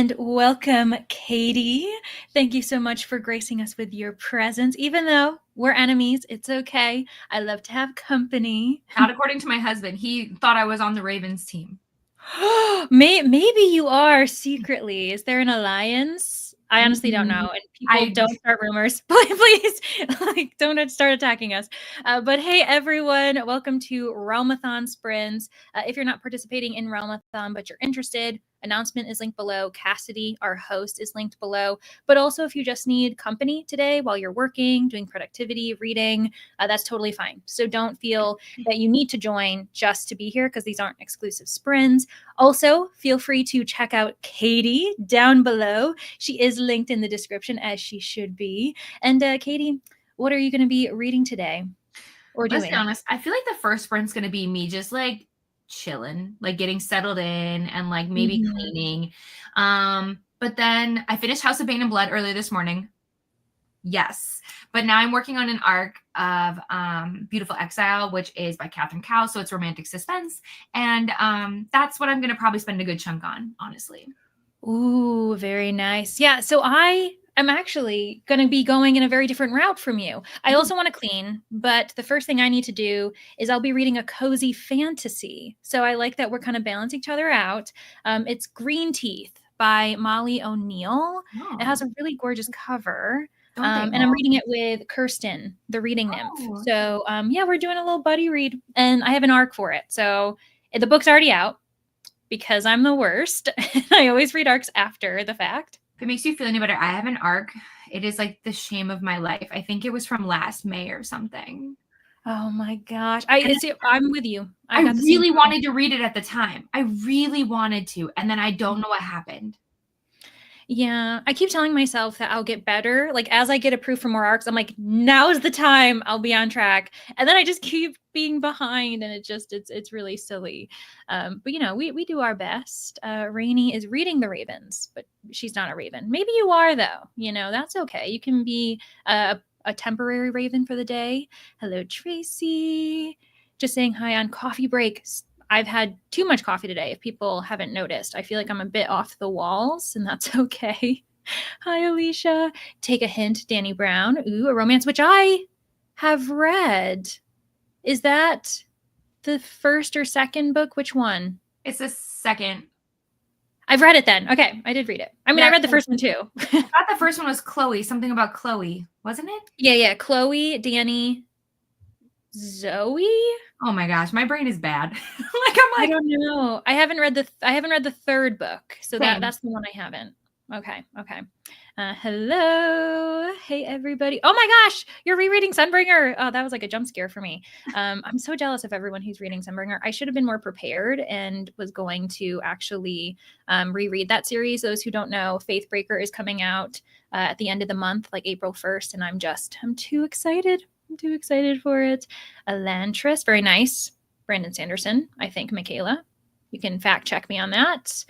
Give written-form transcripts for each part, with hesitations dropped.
And welcome, Katie. Thank you so much for gracing us with your presence. Even though we're enemies, it's okay. I love to have company. Not according to my husband. He thought I was on the Ravens team. Maybe you are secretly. Is there an alliance? I honestly don't know. And people don't start rumors. Please, don't start attacking us. But hey, everyone, welcome to Realmathon Sprints. If you're not participating in Realmathon, but you're interested, announcement is linked below. Cassidy, our host, is linked below. But also, if you just need company today while you're working, doing productivity, reading, that's totally fine. So don't feel that you need to join just to be here because these aren't exclusive sprints. Also, feel free to check out Katie down below. She is linked in the description, as she should be. And Katie, what are you going to be reading today or doing? Let's be honest. I feel like the first sprint's going to be me just like chilling, like getting settled in and like maybe cleaning. But then I finished House of Bane and Blood earlier this morning. Yes. But now I'm working on an arc of Beautiful Exile, which is by Catherine Cowell. So it's romantic suspense. And that's what I'm going to probably spend a good chunk on, honestly. Ooh, very nice. Yeah. So I'm actually going to be going in a very different route from you. I also want to clean, but the first thing I need to do is I'll be reading a cozy fantasy. So I like that we're kind of balance each other out. It's Green Teeth by Molly O'Neill. Oh. It has a really gorgeous cover. And I'm reading it with Kirsten, the reading nymph. So yeah, we're doing a little buddy read, and I have an arc for it. So the book's already out because I'm the worst. I always read arcs after the fact. If it makes you feel any better, I have an arc. It is like the shame of my life. I think it was from last May or something. Oh my gosh. I'm with you. I really wanted to read it at the time. I really wanted to. And then I don't know what happened. Yeah, I keep telling myself that I'll get better. Like as I get approved for more arcs, I'm like, now's the time. I'll be on track. And then I just keep being behind, and it's really silly. But we do our best. Rainey is reading The Ravens, but she's not a raven. Maybe you are though. That's okay. You can be a temporary raven for the day. Hello, Tracy. Just saying hi on coffee break. I've had too much coffee today, if people haven't noticed. I feel like I'm a bit off the walls, and that's okay. Hi, Alicia. Take a hint, Danny Brown. Ooh, a romance, which I have read. Is that the first or second book? Which one? It's the second. I've read it then. Okay, I did read it. I mean, I read the first one too. I thought the first one was Chloe. Something about Chloe, wasn't it? Yeah. Chloe, Danny, Zoe. Oh my gosh, my brain is bad. I don't know. I haven't read the third book, so that's the one I haven't. Okay. Hello, hey everybody. Oh my gosh, you're rereading Sunbringer. Oh, that was like a jump scare for me. I'm so jealous of everyone who's reading Sunbringer. I should have been more prepared and was going to actually reread that series. Those who don't know, Faithbreaker is coming out at the end of the month, like April 1st, and I'm too excited. I'm too excited for it. Elantris, very nice. Brandon Sanderson, I think. Michaela, you can fact check me on that.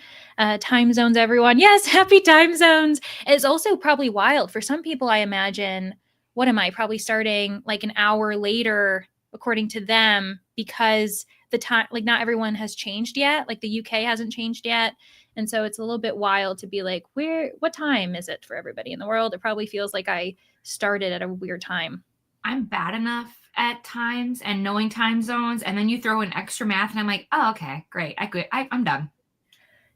Time zones, everyone. Yes, happy time zones. It's also probably wild for some people. I imagine. What am I probably starting like an hour later, according to them, because the time, like not everyone has changed yet. Like the UK hasn't changed yet. And so it's a little bit wild to be like, what time is it for everybody in the world? It probably feels like I started at a weird time. I'm bad enough at times and knowing time zones, and then you throw in extra math, and I'm like, oh, okay, great. I'm done.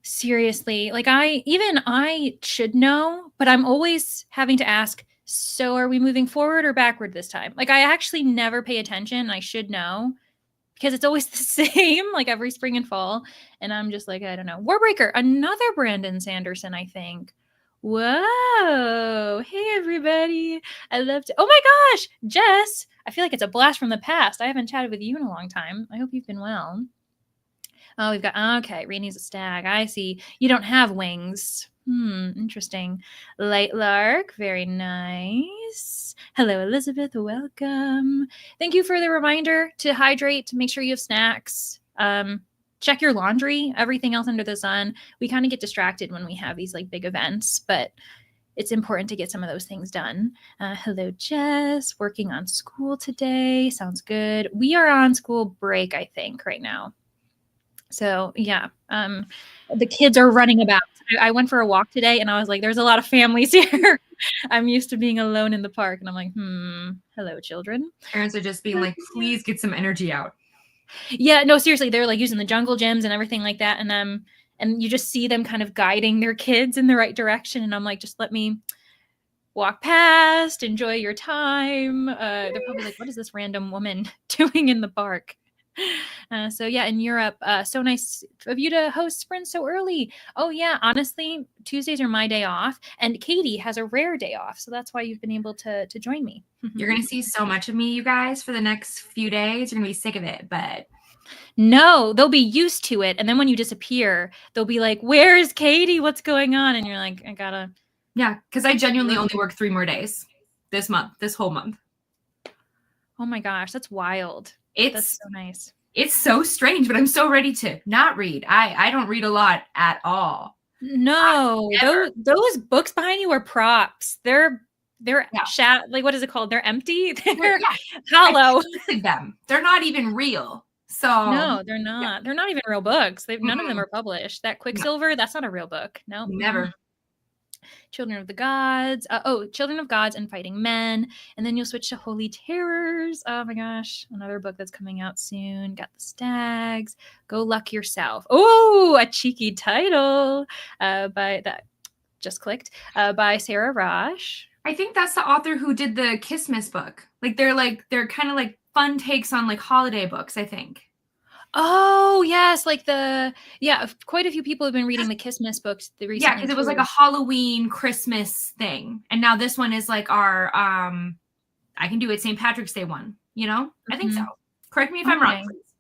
Seriously, like I should know, but I'm always having to ask, so are we moving forward or backward this time? Like I actually never pay attention. I should know because it's always the same, like every spring and fall. And I'm just like, I don't know. Warbreaker, another Brandon Sanderson, I think. Whoa. Hey, everybody. I love to. Oh my gosh, Jess. I feel like it's a blast from the past. I haven't chatted with you in a long time. I hope you've been well. Oh, we've got, okay, Rainey's a stag. I see. You don't have wings. Interesting. Light Lark, very nice. Hello, Elizabeth. Welcome. Thank you for the reminder to hydrate, to make sure you have snacks. Check your laundry, everything else under the sun. We kind of get distracted when we have these like big events, but it's important to get some of those things done. Hello, Jess. Working on school today. Sounds good. We are on school break, I think, right now. So yeah, the kids are running about. I went for a walk today, and I was like, "There's a lot of families here." I'm used to being alone in the park, and I'm like, hello, children. Parents are just being like, please get some energy out. Yeah, no, seriously, they're like using the jungle gyms and everything like that, and you just see them kind of guiding their kids in the right direction, and I'm like, just let me walk past, enjoy your time. They're probably like, what is this random woman doing in the park? So yeah, in Europe, so nice of you to host Sprint so early. Oh yeah, honestly, Tuesdays are my day off, and Katie has a rare day off, so that's why you've been able to join me. You're gonna see so much of me, you guys, for the next few days. You're gonna be sick of it, but no, they'll be used to it, and then when you disappear, they'll be like, "Where is Katie? What's going on?" And you're like, "I gotta." Yeah, because I genuinely only work 3 more days this month, this whole month. Oh my gosh, that's wild. That's so nice. It's so strange, but I'm so ready to not read. I don't read a lot at all. No, those books behind you are props. They're like, what is it called? They're empty. They're hollow. Them. They're not even real. So no, they're not. Yeah. They're not even real books. None of them are published. That Quicksilver, that's not a real book. No, never. Children of the Gods. Children of Gods and Fighting Men. And then you'll switch to Holy Terrors. Oh my gosh. Another book that's coming out soon. Got the Stags. Go Luck Yourself. Oh, a cheeky title by that just clicked by Sarah Rosh. I think that's the author who did the Christmas book. They're kind of like fun takes on like holiday books, I think. Oh yes, like quite a few people have been reading the Christmas books recently. Yeah, because it was like a Halloween Christmas thing, and now this one is like our I can do it St. Patrick's Day one. You know, I think so. Correct me if I'm wrong, please.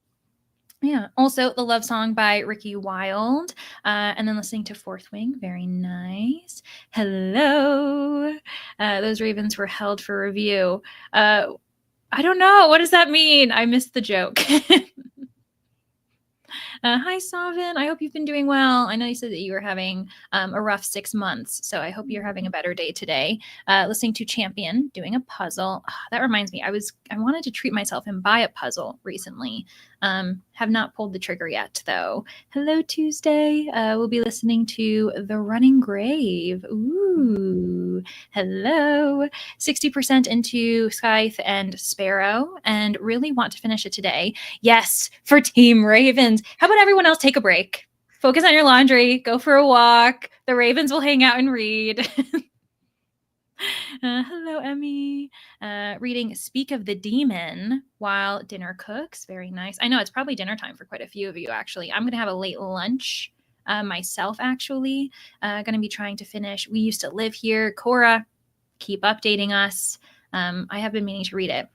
Yeah. Also, the Love Song by Ricky Wilde, and then listening to Fourth Wing. Very nice. Hello. Those ravens were held for review. I don't know. What does that mean? I missed the joke. Hi, Savin. I hope you've been doing well. I know you said that you were having a rough 6 months, so I hope you're having a better day today. Listening to Champion, doing a puzzle. Oh, that reminds me, I wanted to treat myself and buy a puzzle recently. Have not pulled the trigger yet, though. Hello, Tuesday. We'll be listening to The Running Grave. Ooh, hello. 60% into Scythe and Sparrow, and really want to finish it today. Yes, for Team Ravens. How about everyone else take a break? Focus on your laundry. Go for a walk. The Ravens will hang out and read. Hello, Emmy. Reading Speak of the Demon while dinner cooks. Very nice. I know it's probably dinner time for quite a few of you, actually. I'm going to have a late lunch myself, actually. Going to be trying to finish. We used to live here. Cora, keep updating us. I have been meaning to read it.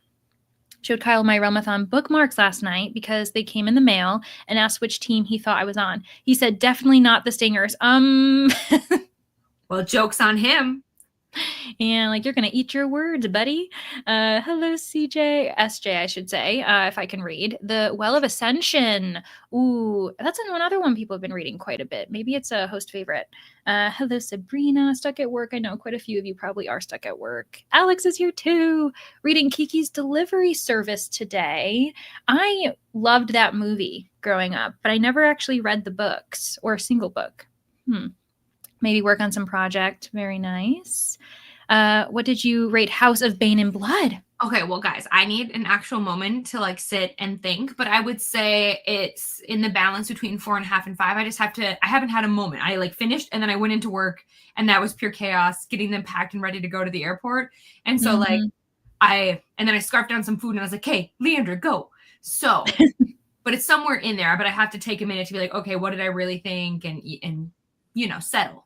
Showed Kyle my Realmathon bookmarks last night because they came in the mail and asked which team he thought I was on. He said, definitely not the Stingers. Well, joke's on him. And like, you're going to eat your words, buddy. Hello, SJ, I should say, if I can read. The Well of Ascension. Ooh, that's another one people have been reading quite a bit. Maybe it's a host favorite. Hello, Sabrina. Stuck at work. I know quite a few of you probably are stuck at work. Alex is here too. Reading Kiki's Delivery Service today. I loved that movie growing up, but I never actually read the books or a single book. Maybe work on some project. Very nice. What did you rate House of Bane and Blood? Okay, well, guys, I need an actual moment to like sit and think, but I would say it's in the balance between 4.5 and 5. I haven't had a moment. I like finished and then I went into work and that was pure chaos, getting them packed and ready to go to the airport. And so then I scarfed down some food and I was like, hey, Leandra, go. So, but it's somewhere in there, but I have to take a minute to be like, okay, what did I really think? And you know, settle.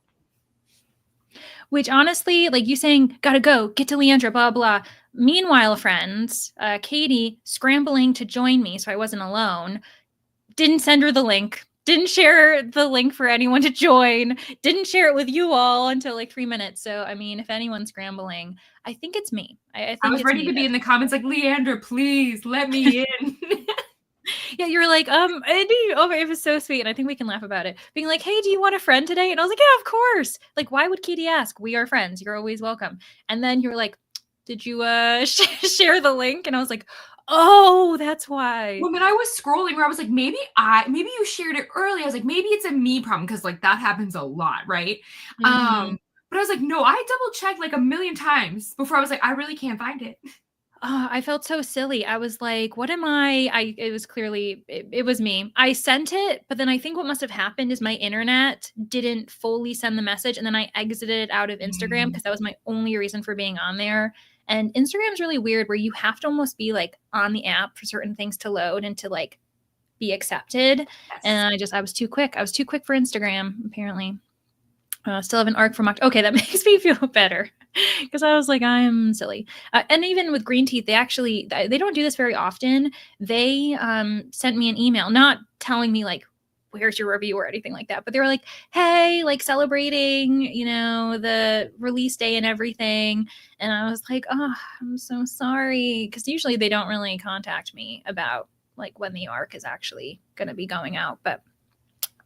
Which honestly, like you saying, gotta go, get to Leandra, blah, blah. Meanwhile, friends, Katie scrambling to join me so I wasn't alone, didn't send her the link, didn't share the link for anyone to join, didn't share it with you all until like 3 minutes. So, I mean, if anyone's scrambling, I think it's me. I was ready to be in the comments like, Leandra, please let me in. Yeah, you were like, it was so sweet. And I think we can laugh about it. Being like, hey, do you want a friend today? And I was like, yeah, of course. Like, why would Katie ask? We are friends. You're always welcome. And then you were like, did you share the link? And I was like, Oh, that's why. Well, then I was scrolling where I was like, maybe you shared it early. I was like, maybe it's a me problem because like that happens a lot, right? Mhm. But I was like, no, I double checked like a million times before I was like, I really can't find it. Oh, I felt so silly. I was like, what am I it was clearly it was me. I sent it, but then I think what must have happened is my internet didn't fully send the message and then I exited out of Instagram Mm, because that was my only reason for being on there. And Instagram's really weird where you have to almost be like on the app for certain things to load and to like be accepted. yes. And I was too quick. I was too quick for Instagram, apparently. Still have an arc from October. Okay, that makes me feel better because I was like, I'm silly. And even with Green Teeth, they don't do this very often. They sent me an email, not telling me like, where's your review or anything like that, but they were like, hey, like celebrating, the release day and everything. And I was like, oh, I'm so sorry, because usually they don't really contact me about like when the arc is actually going to be going out, but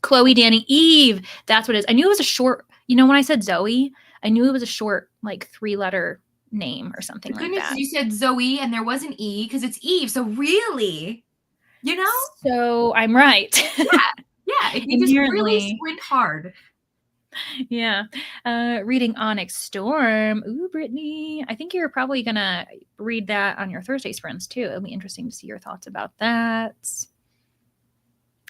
Chloe, Danny, Eve. That's what it is. I knew it was a short, when I said Zoe, I knew it was a short, like 3-letter name or The something good like news is that. you said Zoe and there was an E because it's Eve. So really, you know? So I'm right. Yeah. Yeah. If you just really Inherently. squint hard. Yeah. Reading Onyx Storm. Ooh, Brittany. I think you're probably going to read that on your Thursday sprints too. It'll be interesting to see your thoughts about that.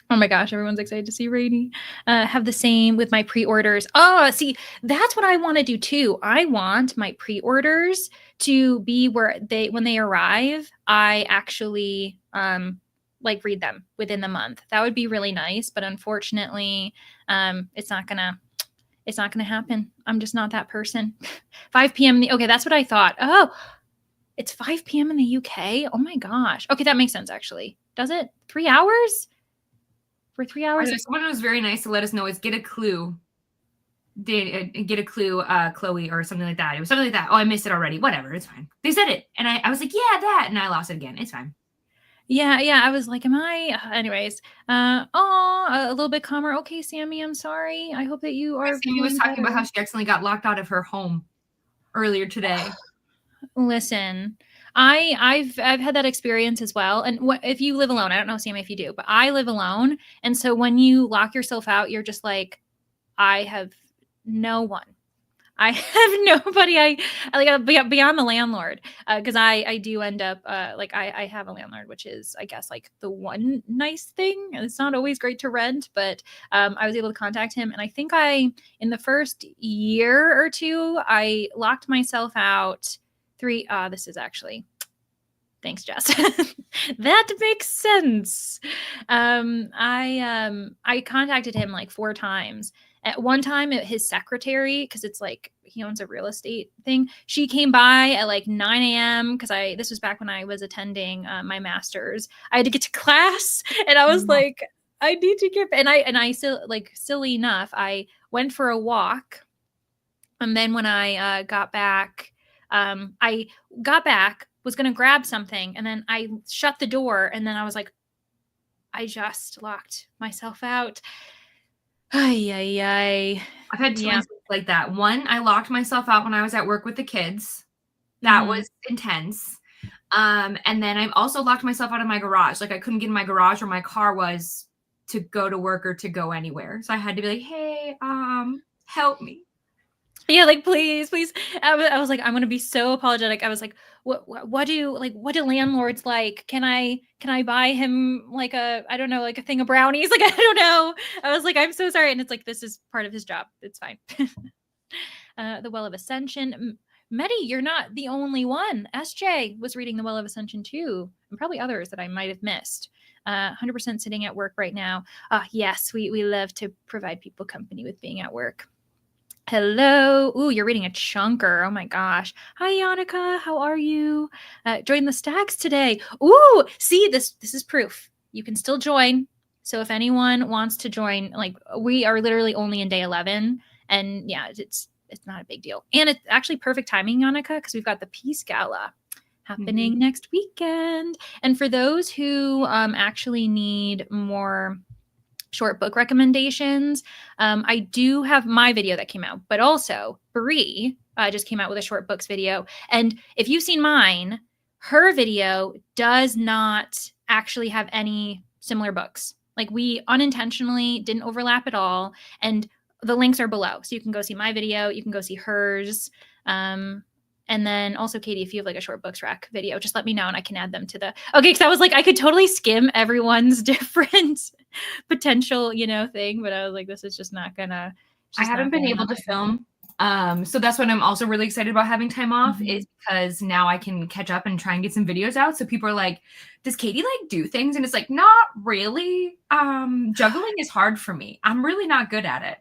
Oh my gosh, everyone's excited to see Rainy. Have the same with my pre-orders. Oh, see, that's what I want to do too. I want my pre-orders to be where when they arrive, I actually like read them within the month. That would be really nice, but unfortunately, it's not gonna happen. I'm just not that person. 5 p.m. Okay, that's what I thought. Oh, it's 5 p.m. in the UK. Oh my gosh. Okay, that makes sense actually. Does it? 3 hours? For 3 hours? Someone was very nice to let us know is get a clue. Get a clue, Chloe, or something like that. It was something like that. Oh, I missed it already. Whatever, it's fine. They said it, and I was like, yeah, that, and I lost it again. It's fine. Yeah. I was like, am I? Anyways, a little bit calmer. Okay, Sammy, I'm sorry. I hope that you are Sammy was feeling talking about better. how she accidentally got locked out of her home earlier today. Listen, I've had that experience as well. And if you live alone? I don't know, Sammy, if you do, but I live alone, and so when you lock yourself out, you're just like, I have no one. I have nobody. I like beyond the landlord, because I do end up like I have a landlord, which is I guess like the one nice thing. It's not always great to rent, but I was able to contact him, and I think in the first year or two I locked myself out three. This is actually. Thanks, Jess. That makes sense. I contacted him like 4 times. At one time, his secretary, because it's like he owns a real estate thing, she came by at like 9 a.m. because this was back when I was attending my master's. I had to get to class, and I was like, I need to get. And I still like silly enough, I went for a walk, and then when I got back, was going to grab something, and then I shut the door, and then I was like, I just locked myself out. Ay, ay, ay. I've had two Yeah. instances like that. One, I locked myself out when I was at work with the kids. That Mm-hmm. was intense. And then I also locked myself out of my garage. Like I couldn't get in my garage where my car was to go to work or to go anywhere. So I had to be like, hey, help me. Yeah, like please, please. I was like, I'm gonna be so apologetic. I was like, what do landlords like? Can I buy him like I don't know, like a thing of brownies? Like I don't know. I was like, I'm so sorry, and it's like this is part of his job. It's fine. The Well of Ascension. Medi, you're not the only one. SJ was reading the Well of Ascension too, and probably others that I might have missed. 100% sitting at work right now. Yes, we love to provide people company with being at work. Hello. Ooh, you're reading a chunker. Oh my gosh. Hi, Yannicka. How are you? Join the stacks today. Ooh, see, this is proof. You can still join. So if anyone wants to join, like we are literally only in day 11, and yeah, it's not a big deal. And it's actually perfect timing, Yannicka, because we've got the Peace Gala happening next weekend. And for those who actually need more short book recommendations, I do have my video that came out, but also Brie just came out with a short books video. And if you've seen mine, her video does not actually have any similar books. Like we unintentionally didn't overlap at all. And the links are below. So you can go see my video, you can go see hers. And then also, Katie, if you have like a short books rack video, just let me know and I can add them to the. Okay, because I was like, I could totally skim everyone's different potential, thing, but I was like, this is just not gonna. I haven't been able to film. So that's what I'm also really excited about having time off is because now I can catch up and try and get some videos out. So people are like, does Katie like do things? And it's like, not really. Juggling is hard for me. I'm really not good at it.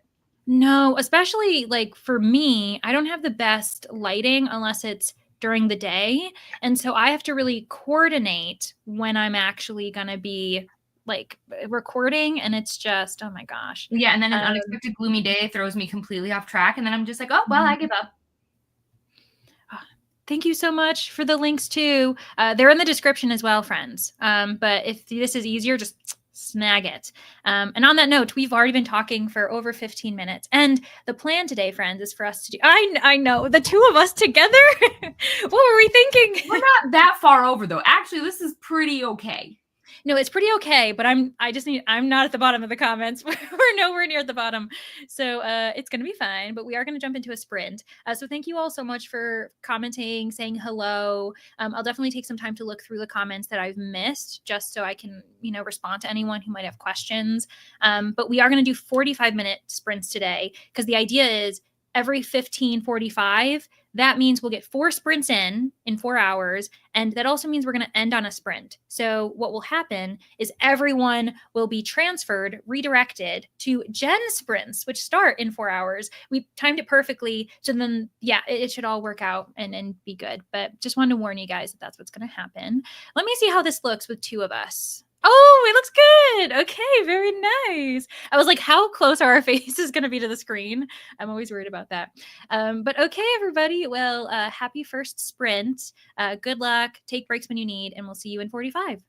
No, especially like for me, I don't have the best lighting unless it's during the day. And so I have to really coordinate when I'm actually going to be like recording. And it's just, oh my gosh. Yeah. And then an unexpected gloomy day throws me completely off track. And then I'm just like, oh, well, I give up. Thank you so much for the links too. They're in the description as well, friends. But if this is easier, just snag it. And on that note, we've already been talking for over 15 minutes. And the plan today, friends, is for us to do, I know, the two of us together. What were we thinking? We're not that far over though. Actually, this is pretty okay. No, it's pretty okay, but I'm not at the bottom of the comments. We're nowhere near the bottom. So it's going to be fine, but we are going to jump into a sprint. So thank you all so much for commenting, saying hello. I'll definitely take some time to look through the comments that I've missed just so I can, respond to anyone who might have questions. But we are going to do 45-minute sprints today because the idea is every 15:45. That means we'll get 4 sprints in 4 hours. And that also means we're going to end on a sprint. So what will happen is everyone will be transferred, redirected to Gen sprints, which start in 4 hours. We timed it perfectly. So then, yeah, it should all work out and be good. But just wanted to warn you guys that that's what's going to happen. Let me see how this looks with 2 of us. Oh, it looks good. Okay, very nice. I was like, how close are our faces going to be to the screen? I'm always worried about that. But okay, everybody. Well, happy first sprint. Good luck. Take breaks when you need, and we'll see you in 45.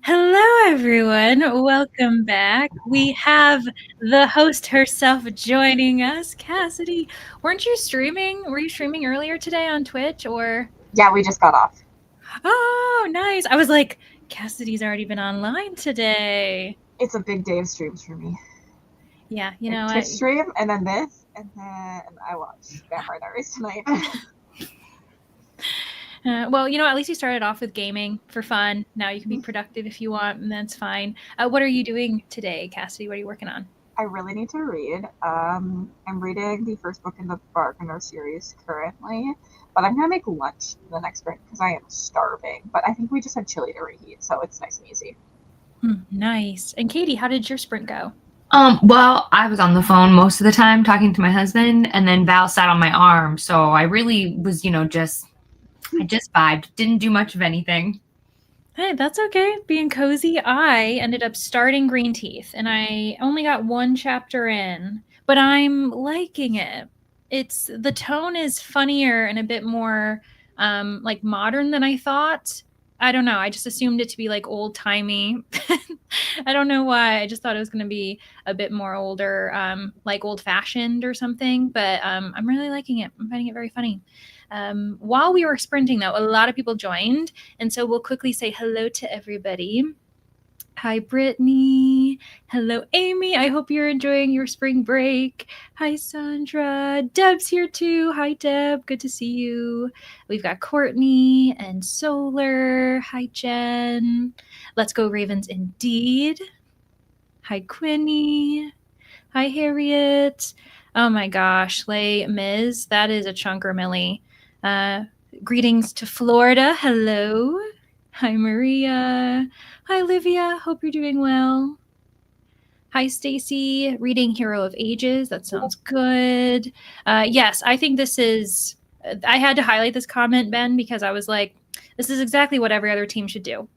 Hello, everyone. Welcome back. We have the host herself joining us, Cassidy. Weren't you streaming? Were you streaming earlier today on Twitch or? Yeah, we just got off. Oh, nice. I was like, Cassidy's already been online today. It's a big day of streams for me. Yeah, you Like know Twitch what? stream, and then this, and then I watch Vampire Diaries tonight. Well, at least you started off with gaming for fun. Now you can be productive if you want, and that's fine. What are you doing today, Cassidy? What are you working on? I really need to read. I'm reading the first book in the Bargainer series currently, but I'm gonna make lunch the next sprint because I am starving. But I think we just had chili to reheat, so it's nice and easy. Nice. And Katie, how did your sprint go? Well, I was on the phone most of the time talking to my husband, and then Val sat on my arm, so I really was, I just vibed, didn't do much of anything. Hey, that's okay. Being cozy, I ended up starting Green Teeth, and I only got one chapter in, but I'm liking it. The tone is funnier and a bit more like modern than I thought. I don't know. I just assumed it to be like old timey. I don't know why. I just thought it was going to be a bit more older, like old fashioned or something. But I'm really liking it. I'm finding it very funny. While we were sprinting, though, a lot of people joined. And so we'll quickly say hello to everybody. Hi, Brittany. Hello, Amy. I hope you're enjoying your spring break. Hi, Sandra. Deb's here too. Hi, Deb. Good to see you. We've got Courtney and Solar. Hi, Jen. Let's go, Ravens, indeed. Hi, Quinny. Hi, Harriet. Oh my gosh, Les Miz, that is a chunker Millie. Greetings to Florida. Hello. Hi, Maria. Hi, Livia. Hope you're doing well. Hi, Stacy. Reading Hero of Ages. That sounds good. Yes, I think this is. I had to highlight this comment, Ben, because I was like, this is exactly what every other team should do.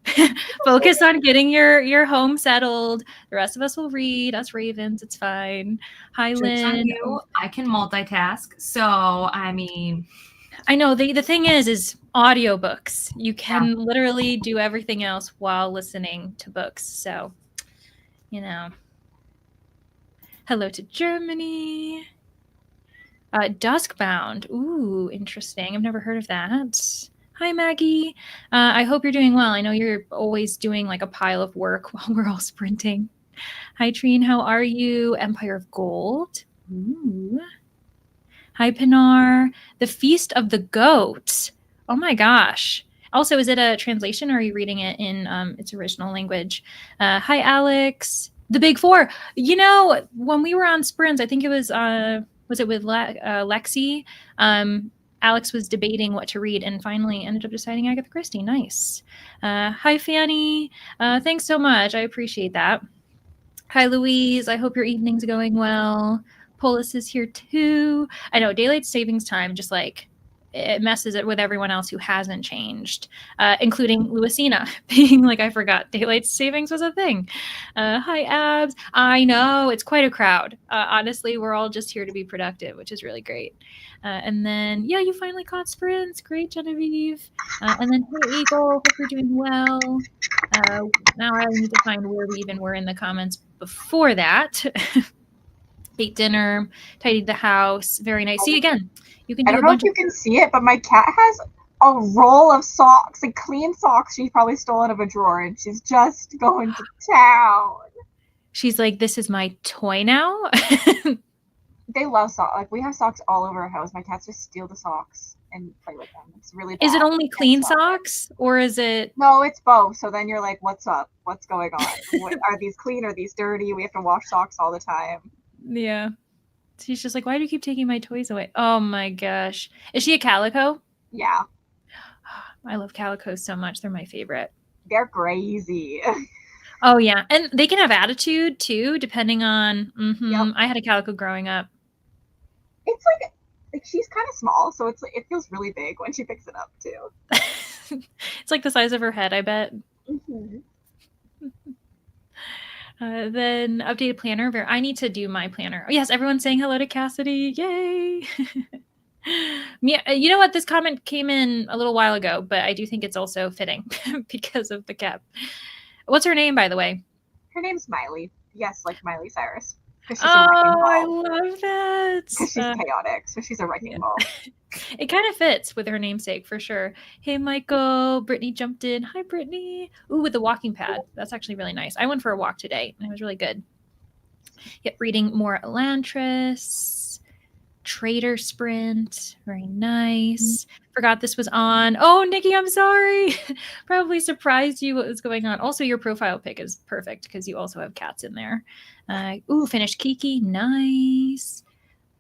Focus on getting your home settled. The rest of us will read. Us Ravens, it's fine. Hi, Lynn. I can multitask, so I mean, I know the thing is audiobooks. You can literally do everything else while listening to books. So, hello to Germany. Duskbound. Ooh, interesting. I've never heard of that. Hi, Maggie. I hope you're doing well. I know you're always doing like a pile of work while we're all sprinting. Hi, Trine. How are you? Empire of Gold. Ooh. Hi, Pinar. The Feast of the Goats. Oh my gosh. Also, is it a translation or are you reading it in its original language? Hi, Alex. The Big Four. When we were on sprints, I think it was it with Lexi? Alex was debating what to read and finally ended up deciding Agatha Christie. Nice. Hi, Fanny. Thanks so much. I appreciate that. Hi, Louise. I hope your evening's going well. Polis is here too. I know daylight savings time just like it messes it with everyone else who hasn't changed, including Louisina being like, I forgot daylight savings was a thing. Hi, Abs. I know it's quite a crowd. Honestly, we're all just here to be productive, which is really great. And then, yeah, you finally caught sprints. Great, Genevieve. And then, hey, Eagle, hope you're doing well. Now I need to find where we even were in the comments before that. Ate dinner, tidied the house. Very nice. See, again, you can do I don't know if you can see it, but my cat has a roll of socks, like clean socks she's probably stole out of a drawer, and she's just going to town. She's like, this is my toy now? They love socks. Like, we have socks all over our house. My cats just steal the socks and play with them. It's really bad. Is it only clean socks, or is it? No, it's both. So then you're like, what's up? What's going on? Are these clean? Are these dirty? We have to wash socks all the time. Yeah. She's just like, why do you keep taking my toys away? Oh my gosh. Is she a calico? Yeah. I love calicos so much. They're my favorite. They're crazy. Oh yeah. And they can have attitude too, depending on Yep. I had a calico growing up. It's like she's kind of small, so it feels really big when she picks it up too. It's like the size of her head, I bet. Mm-hmm. Then updated planner. I need to do my planner. Oh, yes, everyone's saying hello to Cassidy. Yay. You know what? This comment came in a little while ago, but I do think it's also fitting because of the cap. What's her name, by the way? Her name's Miley. Yes, like Miley Cyrus. Because she's a wrecking Oh, I ball. love that. Because she's chaotic, so she's a wrecking ball. It kind of fits with her namesake for sure. Hey, Michael. Brittany jumped in. Hi, Brittany. Ooh, with the walking pad. That's actually really nice. I went for a walk today, and it was really good. Yep, reading more Elantris. Trader Sprint. Very nice. Forgot this was on. Oh, Nikki, I'm sorry. Probably surprised you what was going on. Also, your profile pic is perfect because you also have cats in there. Ooh, finished Kiki. Nice.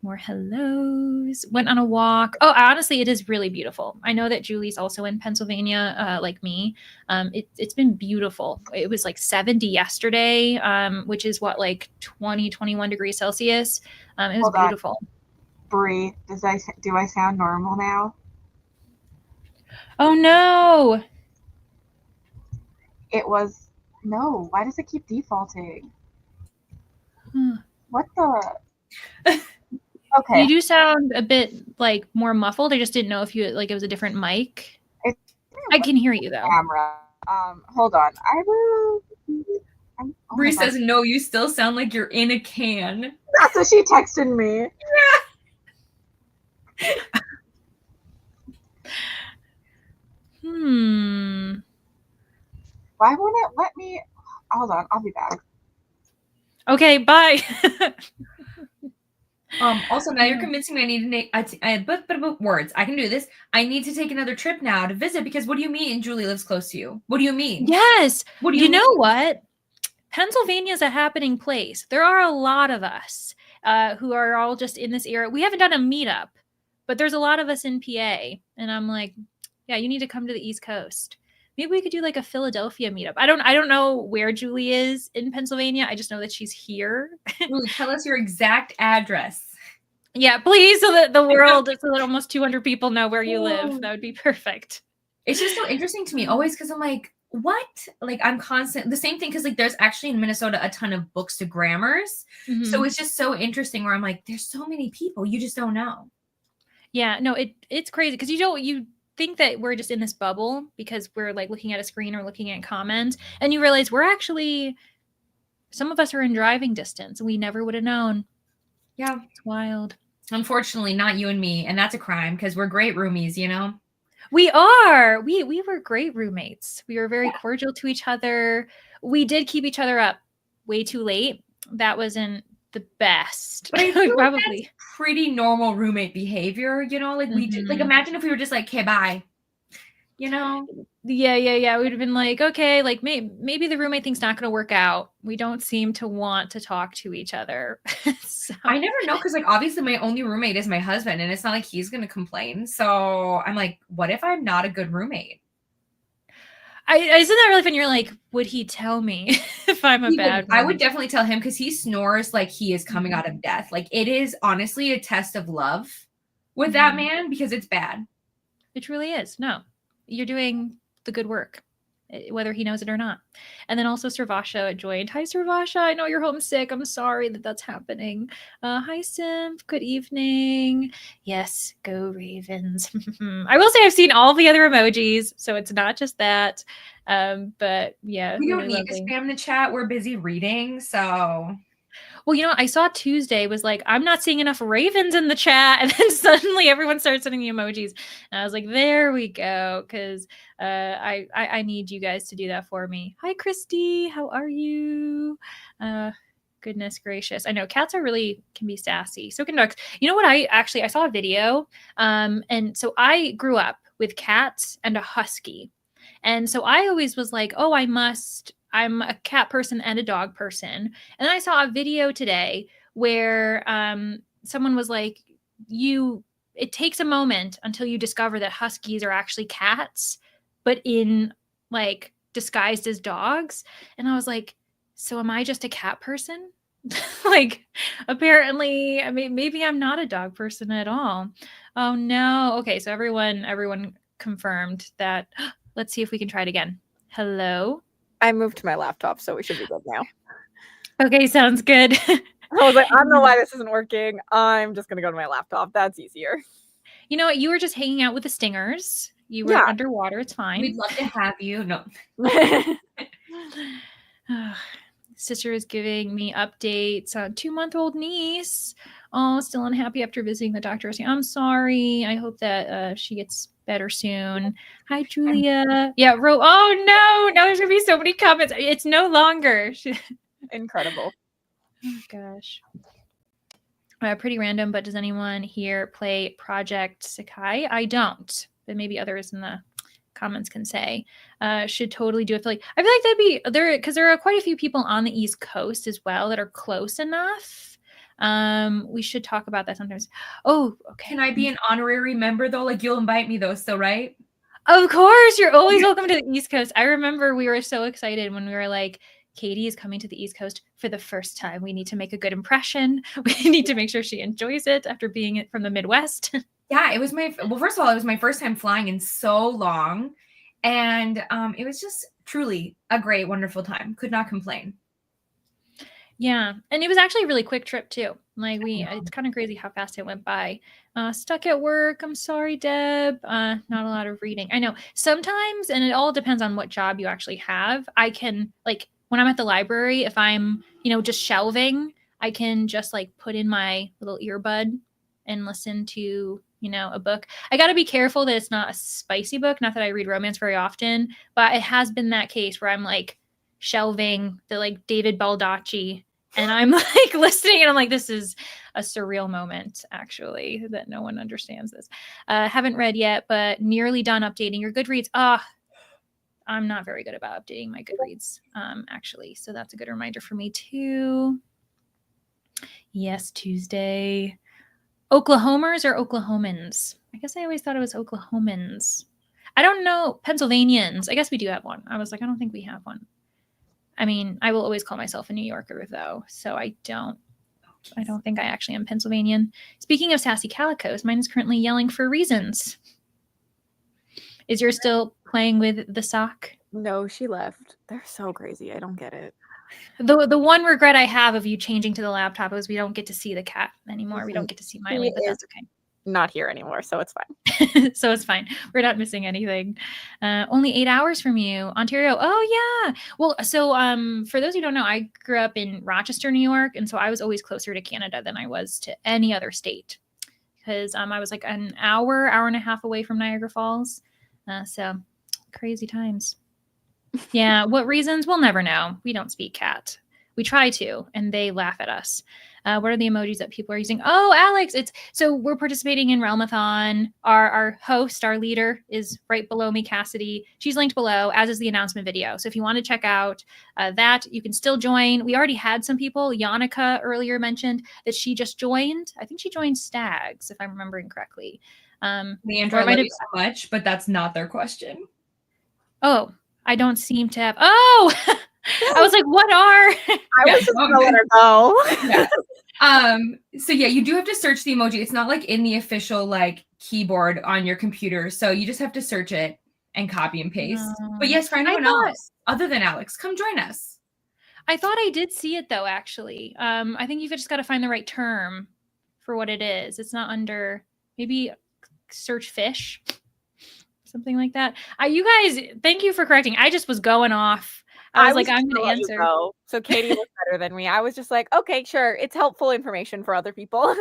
More hellos. Went on a walk. Oh, honestly, it is really beautiful. I know that Julie's also in Pennsylvania, like me. It's been beautiful. It was like 70 yesterday, which is what, like 20, 21 degrees Celsius. It was beautiful. Brie, do I sound normal now? Oh no. It was no. Why does it keep defaulting? What the? Okay. You do sound a bit like more muffled. I just didn't know if you like it was a different mic. I can hear you though. Camera. Hold on. I will. Bree says no. You still sound like you're in a can. That's what she texted me. Yeah. Why won't it let me? Hold on, I'll be back. Okay, bye. Also, now you're convincing me I need to words. I can do this. I need to take another trip now to visit because what do you mean Julie lives close to you? What do you mean? Yes. What do you know what? Pennsylvania is a happening place. There are a lot of us who are all just in this area. We haven't done a meetup, but there's a lot of us in PA. And I'm like, yeah, you need to come to the East Coast. Maybe we could do like a Philadelphia meetup. I don't know where Julie is in Pennsylvania. I just know that she's here. Julie, tell us your exact address. Yeah, please, so that the world, so that almost 200 people know where you live. That would be perfect. It's just so interesting to me always because I'm like, what? Like I'm constant the same thing because like there's actually in Minnesota a ton of books to grammars. Mm-hmm. So it's just so interesting where I'm like, there's so many people, you just don't know. Yeah, no, it's crazy because you think that we're just in this bubble because we're like looking at a screen or looking at comments, and you realize we're actually, some of us are in driving distance. We never would have known. Yeah, it's wild. Unfortunately, not you and me, and that's a crime because we're great roomies, you know. We are. We were great roommates. We were very cordial to each other. We did keep each other up way too late. That wasn't the best. But I feel probably like that's pretty normal roommate behavior, you know. Like we like imagine if we were just like, "Okay, bye," you know. Yeah. We'd have been like, okay, like maybe the roommate thing's not going to work out. We don't seem to want to talk to each other. So. I never know because like obviously my only roommate is my husband, and it's not like he's going to complain. So I'm like, what if I'm not a good roommate? Isn't that really fun? You're like, would he tell me if I'm a bad roommate? I would definitely tell him because he snores like he is coming out of death. Like it is honestly a test of love with that man because it's bad. It truly is. No, you're doing the good work, whether he knows it or not. And then also Servasha joined. Hi, Servasha. I know you're homesick. I'm sorry that that's happening. Hi, Sim. Good evening. Yes, go Ravens. I will say I've seen all the other emojis, so it's not just that. But yeah. We don't need to spam the chat. We're busy reading, so... Well, you know, I saw Tuesday was like, I'm not seeing enough Ravens in the chat. And then suddenly everyone started sending the emojis. And I was like, there we go. Because I need you guys to do that for me. Hi, Christy. How are you? Goodness gracious. I know cats can be sassy. So can dogs. You know what? I saw a video. And so I grew up with cats and a husky. And so I always was like, oh, I'm a cat person and a dog person. And I saw a video today where someone was like, it takes a moment until you discover that huskies are actually cats, but in like disguised as dogs. And I was like, so am I just a cat person? Like, apparently, I mean, maybe I'm not a dog person at all. Oh no. Okay. So everyone confirmed that. Let's see if we can try it again. Hello. I moved to my laptop, so we should be good now. Okay, sounds good. I was like, I don't know why this isn't working. I'm just going to go to my laptop. That's easier. You know what? You were just hanging out with the Stingers. You were underwater. It's fine. We'd love to have you. No. Sister is giving me updates on 2-month-old niece. Oh, still unhappy after visiting the doctor. I'm sorry. I hope that she gets better soon. Hi, Julia. Yeah, oh no, now there's gonna be so many comments. It's no longer. Incredible. Oh gosh. Pretty random, but does anyone here play Project Sakai? I don't, but maybe others in the comments can say. Should totally do it. I feel like that'd be there because there are quite a few people on the East Coast as well that are close enough. We should talk about that sometimes. Oh, okay. Can I be an honorary member though? Like you'll invite me though, still, right? Of course, you're always welcome to the East Coast. I remember we were so excited when we were like, Katie is coming to the East Coast for the first time. We need to make a good impression. We need to make sure she enjoys it after being from the Midwest. Yeah, it was first of all, it was my first time flying in so long. And it was just truly a great, wonderful time. Could not complain. Yeah. And it was actually a really quick trip too. Like it's kind of crazy how fast it went by. Stuck at work. I'm sorry, Deb. Not a lot of reading. I know sometimes, and it all depends on what job you actually have. I can like, when I'm at the library, if I'm, just shelving, I can just like put in my little earbud and listen to, a book. I got to be careful that it's not a spicy book. Not that I read romance very often, but it has been that case where I'm like shelving the like David Baldacci and I'm like listening and I'm like, this is a surreal moment actually that no one understands this. Haven't read yet, but nearly done updating your Goodreads. I'm not very good about updating my Goodreads, actually. So that's a good reminder for me too. Yes, Tuesday. Oklahomers or Oklahomans? I guess I always thought it was Oklahomans. I don't know. Pennsylvanians. I guess we do have one. I was like, I don't think we have one. I mean, I will always call myself a New Yorker though. So I don't think I actually am Pennsylvanian. Speaking of sassy calicos, mine is currently yelling for reasons. Is yours still playing with the sock? No, she left. They're so crazy. I don't get it. The one regret I have of you changing to the laptop is we don't get to see the cat anymore. We don't get to see Miley, but that's okay. Not here anymore, so it's fine. So it's fine. We're not missing anything. Only 8 hours from you, Ontario. Oh yeah. Well, so for those who don't know, I grew up in Rochester, New York, and so I was always closer to Canada than I was to any other state because I was like an hour and a half away from Niagara Falls. So crazy times. Yeah. What reasons? We'll never know. We don't speak cat. We try to, and they laugh at us. What are the emojis that people are using? Oh, Alex, so we're participating in Realmathon. Our host, our leader is right below me, Cassidy. She's linked below, as is the announcement video. So if you want to check out that, you can still join. We already had some people. Yannicka earlier mentioned that she just joined. I think she joined Stags, if I'm remembering correctly. Leandra, I love you so much, but that's not their question. Oh, I don't seem to have. Oh, I was like, what are? I was just gonna let her go. Yeah. So yeah, you do have to search the emoji. It's not like in the official like keyboard on your computer. So you just have to search it and copy and paste. But yes, for anyone else other than Alex, come join us. I thought I did see it though, actually. I think you've just got to find the right term for what it is. It's not under maybe search fish, something like that. You guys, thank you for correcting. I just was going off. I was like, I'm going to answer. So Katie was better than me. I was just like, okay, sure. It's helpful information for other people.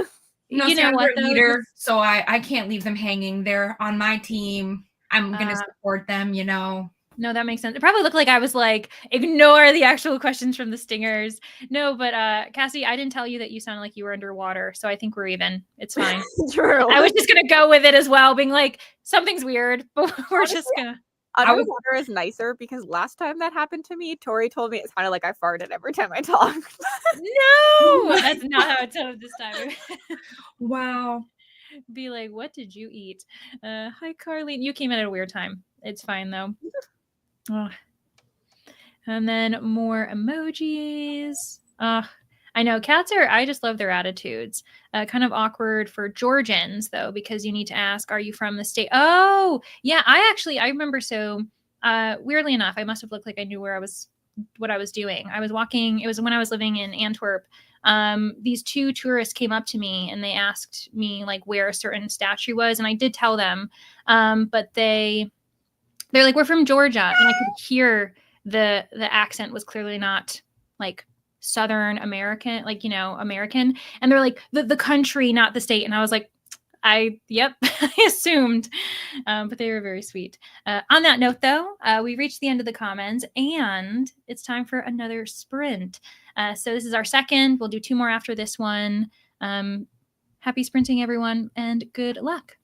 No, you know what? Leader, so I can't leave them hanging. They're on my team. I'm going to support them, No, that makes sense. It probably looked like I was like, ignore the actual questions from the stingers. No, but Cassie, I didn't tell you that you sounded like you were underwater. So I think we're even. It's fine. True. I was just going to go with it as well, being like, something's weird, but we're just going to. Underwater is nicer because last time that happened to me, Tori told me it sounded like I farted every time I talked. No, that's not how it sounded this time. Wow. Be like, what did you eat? Hi, Carlene. You came in at a weird time. It's fine, though. Oh. And then more emojis. I know cats I just love their attitudes. Kind of awkward for Georgians though, because you need to ask, are you from the state? Oh yeah. I remember. So weirdly enough, I must've looked like I knew what I was doing. I was walking. It was when I was living in Antwerp. these two tourists came up to me and they asked me like where a certain statue was, and I did tell them, but they're like, we're from Georgia, and I could hear the accent was clearly not like Southern American, like, you know, American, and they're like the country, not the state, and I was like, yep, I assumed, but they were very sweet. On that note, though, we reached the end of the comments, and it's time for another sprint. So this is our second. We'll do 2 more after this one. Happy sprinting, everyone, and good luck.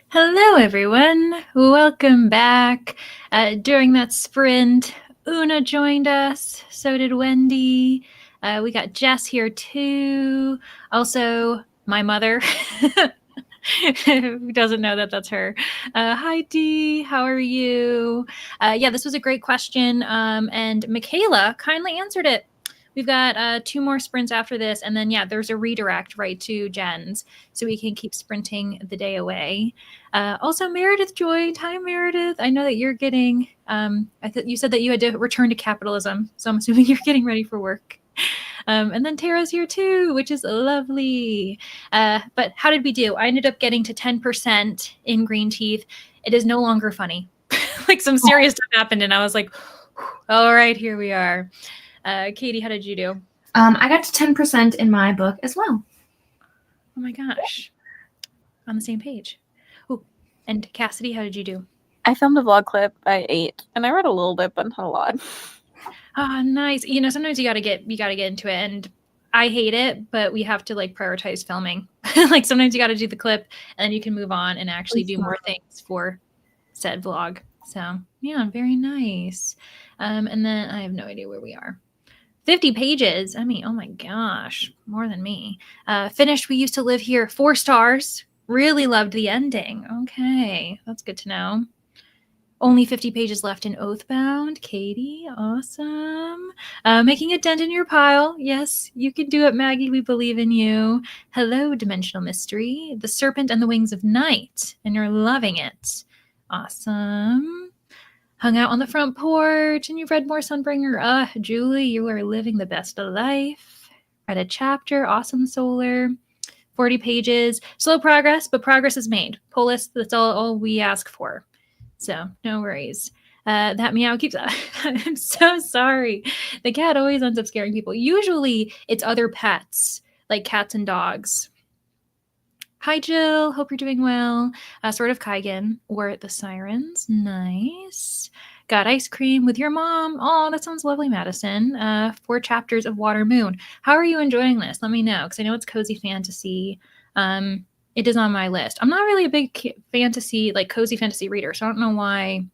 Hello, everyone. Welcome back. During that sprint, Una joined us. So did Wendy. We got Jess here too. Also, my mother. Who doesn't know that that's her? Hi, Dee. How are you? Yeah, this was a great question. And Michaela kindly answered it. We've got 2 more sprints after this. And then, yeah, there's a redirect right to Jen's. So we can keep sprinting the day away. Also, Meredith joined. Hi, Meredith. I know that you're getting, you said that you had to return to capitalism. So I'm assuming you're getting ready for work. And then Tara's here too, which is lovely. But how did we do? I ended up getting to 10% in Green Teeth. It is no longer funny. Like some serious stuff happened, and I was like, all right, here we are. Katie, how did you do? I got to 10% in my book as well. Oh my gosh. On the same page. Ooh. And Cassidy, how did you do? I filmed a vlog clip. I ate, and I read a little bit, but not a lot. Ah, nice. You know, sometimes you gotta get into it, and I hate it, but we have to like prioritize filming. Like sometimes you gotta do the clip, and then you can move on and actually do more things for said vlog. So yeah, very nice. And then I have no idea where we are. 50 pages. I mean, oh my gosh, more than me. Finished. We used to live here. 4 stars. Really loved the ending. Okay, that's good to know. Only 50 pages left in Oathbound. Katie, awesome. Making a dent in your pile. Yes, you can do it, Maggie. We believe in you. Hello, Dimensional Mystery. The Serpent and the Wings of Night. And you're loving it. Awesome. Hung out on the front porch and you read more Sunbringer. Julie, you are living the best of life. Read a chapter. Awesome, Solar. 40 pages. Slow progress, but progress is made. Pull list, that's all we ask for. So no worries. That meow keeps I'm so sorry. The cat always ends up scaring people. Usually it's other pets, like cats and dogs. Hi, Jill. Hope you're doing well. Sort of Kaigan or the Sirens. Nice. Got ice cream with your mom. Oh, that sounds lovely, Madison. 4 chapters of Water Moon. How are you enjoying this? Let me know, because I know it's cozy fantasy. It is on my list. I'm not really a big fantasy, like cozy fantasy reader, so I don't know why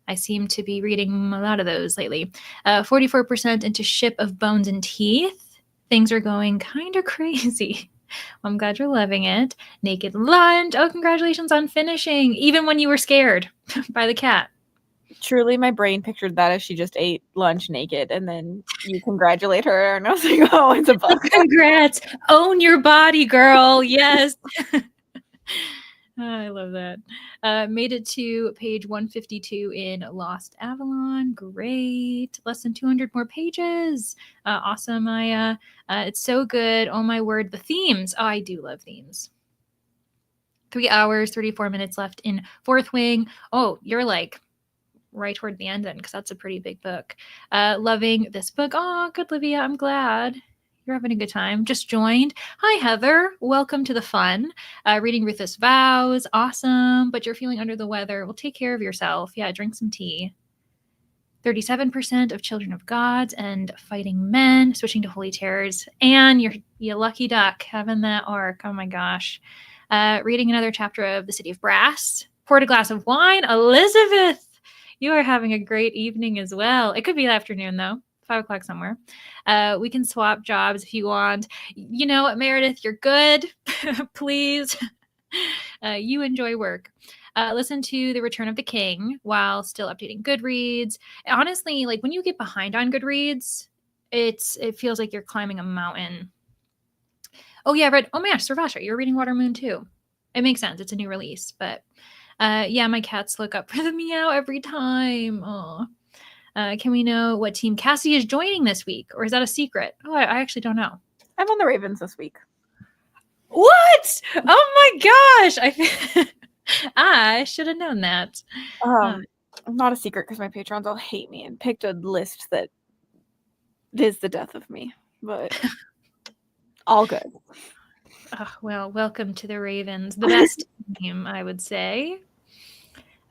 I seem to be reading a lot of those lately. 44% into Ship of Bones and Teeth. Things are going kind of crazy. I'm glad you're loving it. Naked Lunch. Oh, congratulations on finishing, even when you were scared by the cat. Truly, my brain pictured that as she just ate lunch naked, and then you congratulate her, and I was like, oh, it's a book. Congrats. Own your body, girl. Yes. I love that. Made it to page 152 in Lost Avalon. Great. Less than 200 more pages. Awesome, Maya. It's so good. Oh my word. The themes. Oh, I do love themes. 3 hours, 34 minutes left in Fourth Wing. Oh, you're like right toward the end then, because that's a pretty big book. Loving this book. Oh, good, Livia. I'm glad. You're having a good time. Just joined. Hi, Heather. Welcome to the fun. Reading Ruthless Vows. Awesome. But you're feeling under the weather. Well, take care of yourself. Yeah, drink some tea. 37% of Children of Gods and Fighting Men. Switching to Holy Terrors. And you lucky duck having that arc. Oh my gosh. Reading another chapter of The City of Brass. Poured a glass of wine. Elizabeth, you are having a great evening as well. It could be afternoon though. 5 o'clock somewhere. We can swap jobs if you want. You know what, Meredith, you're good. Please. You enjoy work. Listen to The Return of the King while still updating Goodreads. Honestly, like when you get behind on Goodreads, it feels like you're climbing a mountain. Oh yeah, I read. Oh my gosh, Servasha, you're reading Water Moon too. It makes sense. It's a new release, but yeah, my cats look up for the meow every time. Oh. Can we know what team Cassidy is joining this week? Or is that a secret? Oh, I actually don't know. I'm on the Ravens this week. What? Oh my gosh. I should have known that. Not a secret because my patrons all hate me and picked a list that is the death of me. But all good. Oh, well, welcome to the Ravens. The best team, I would say.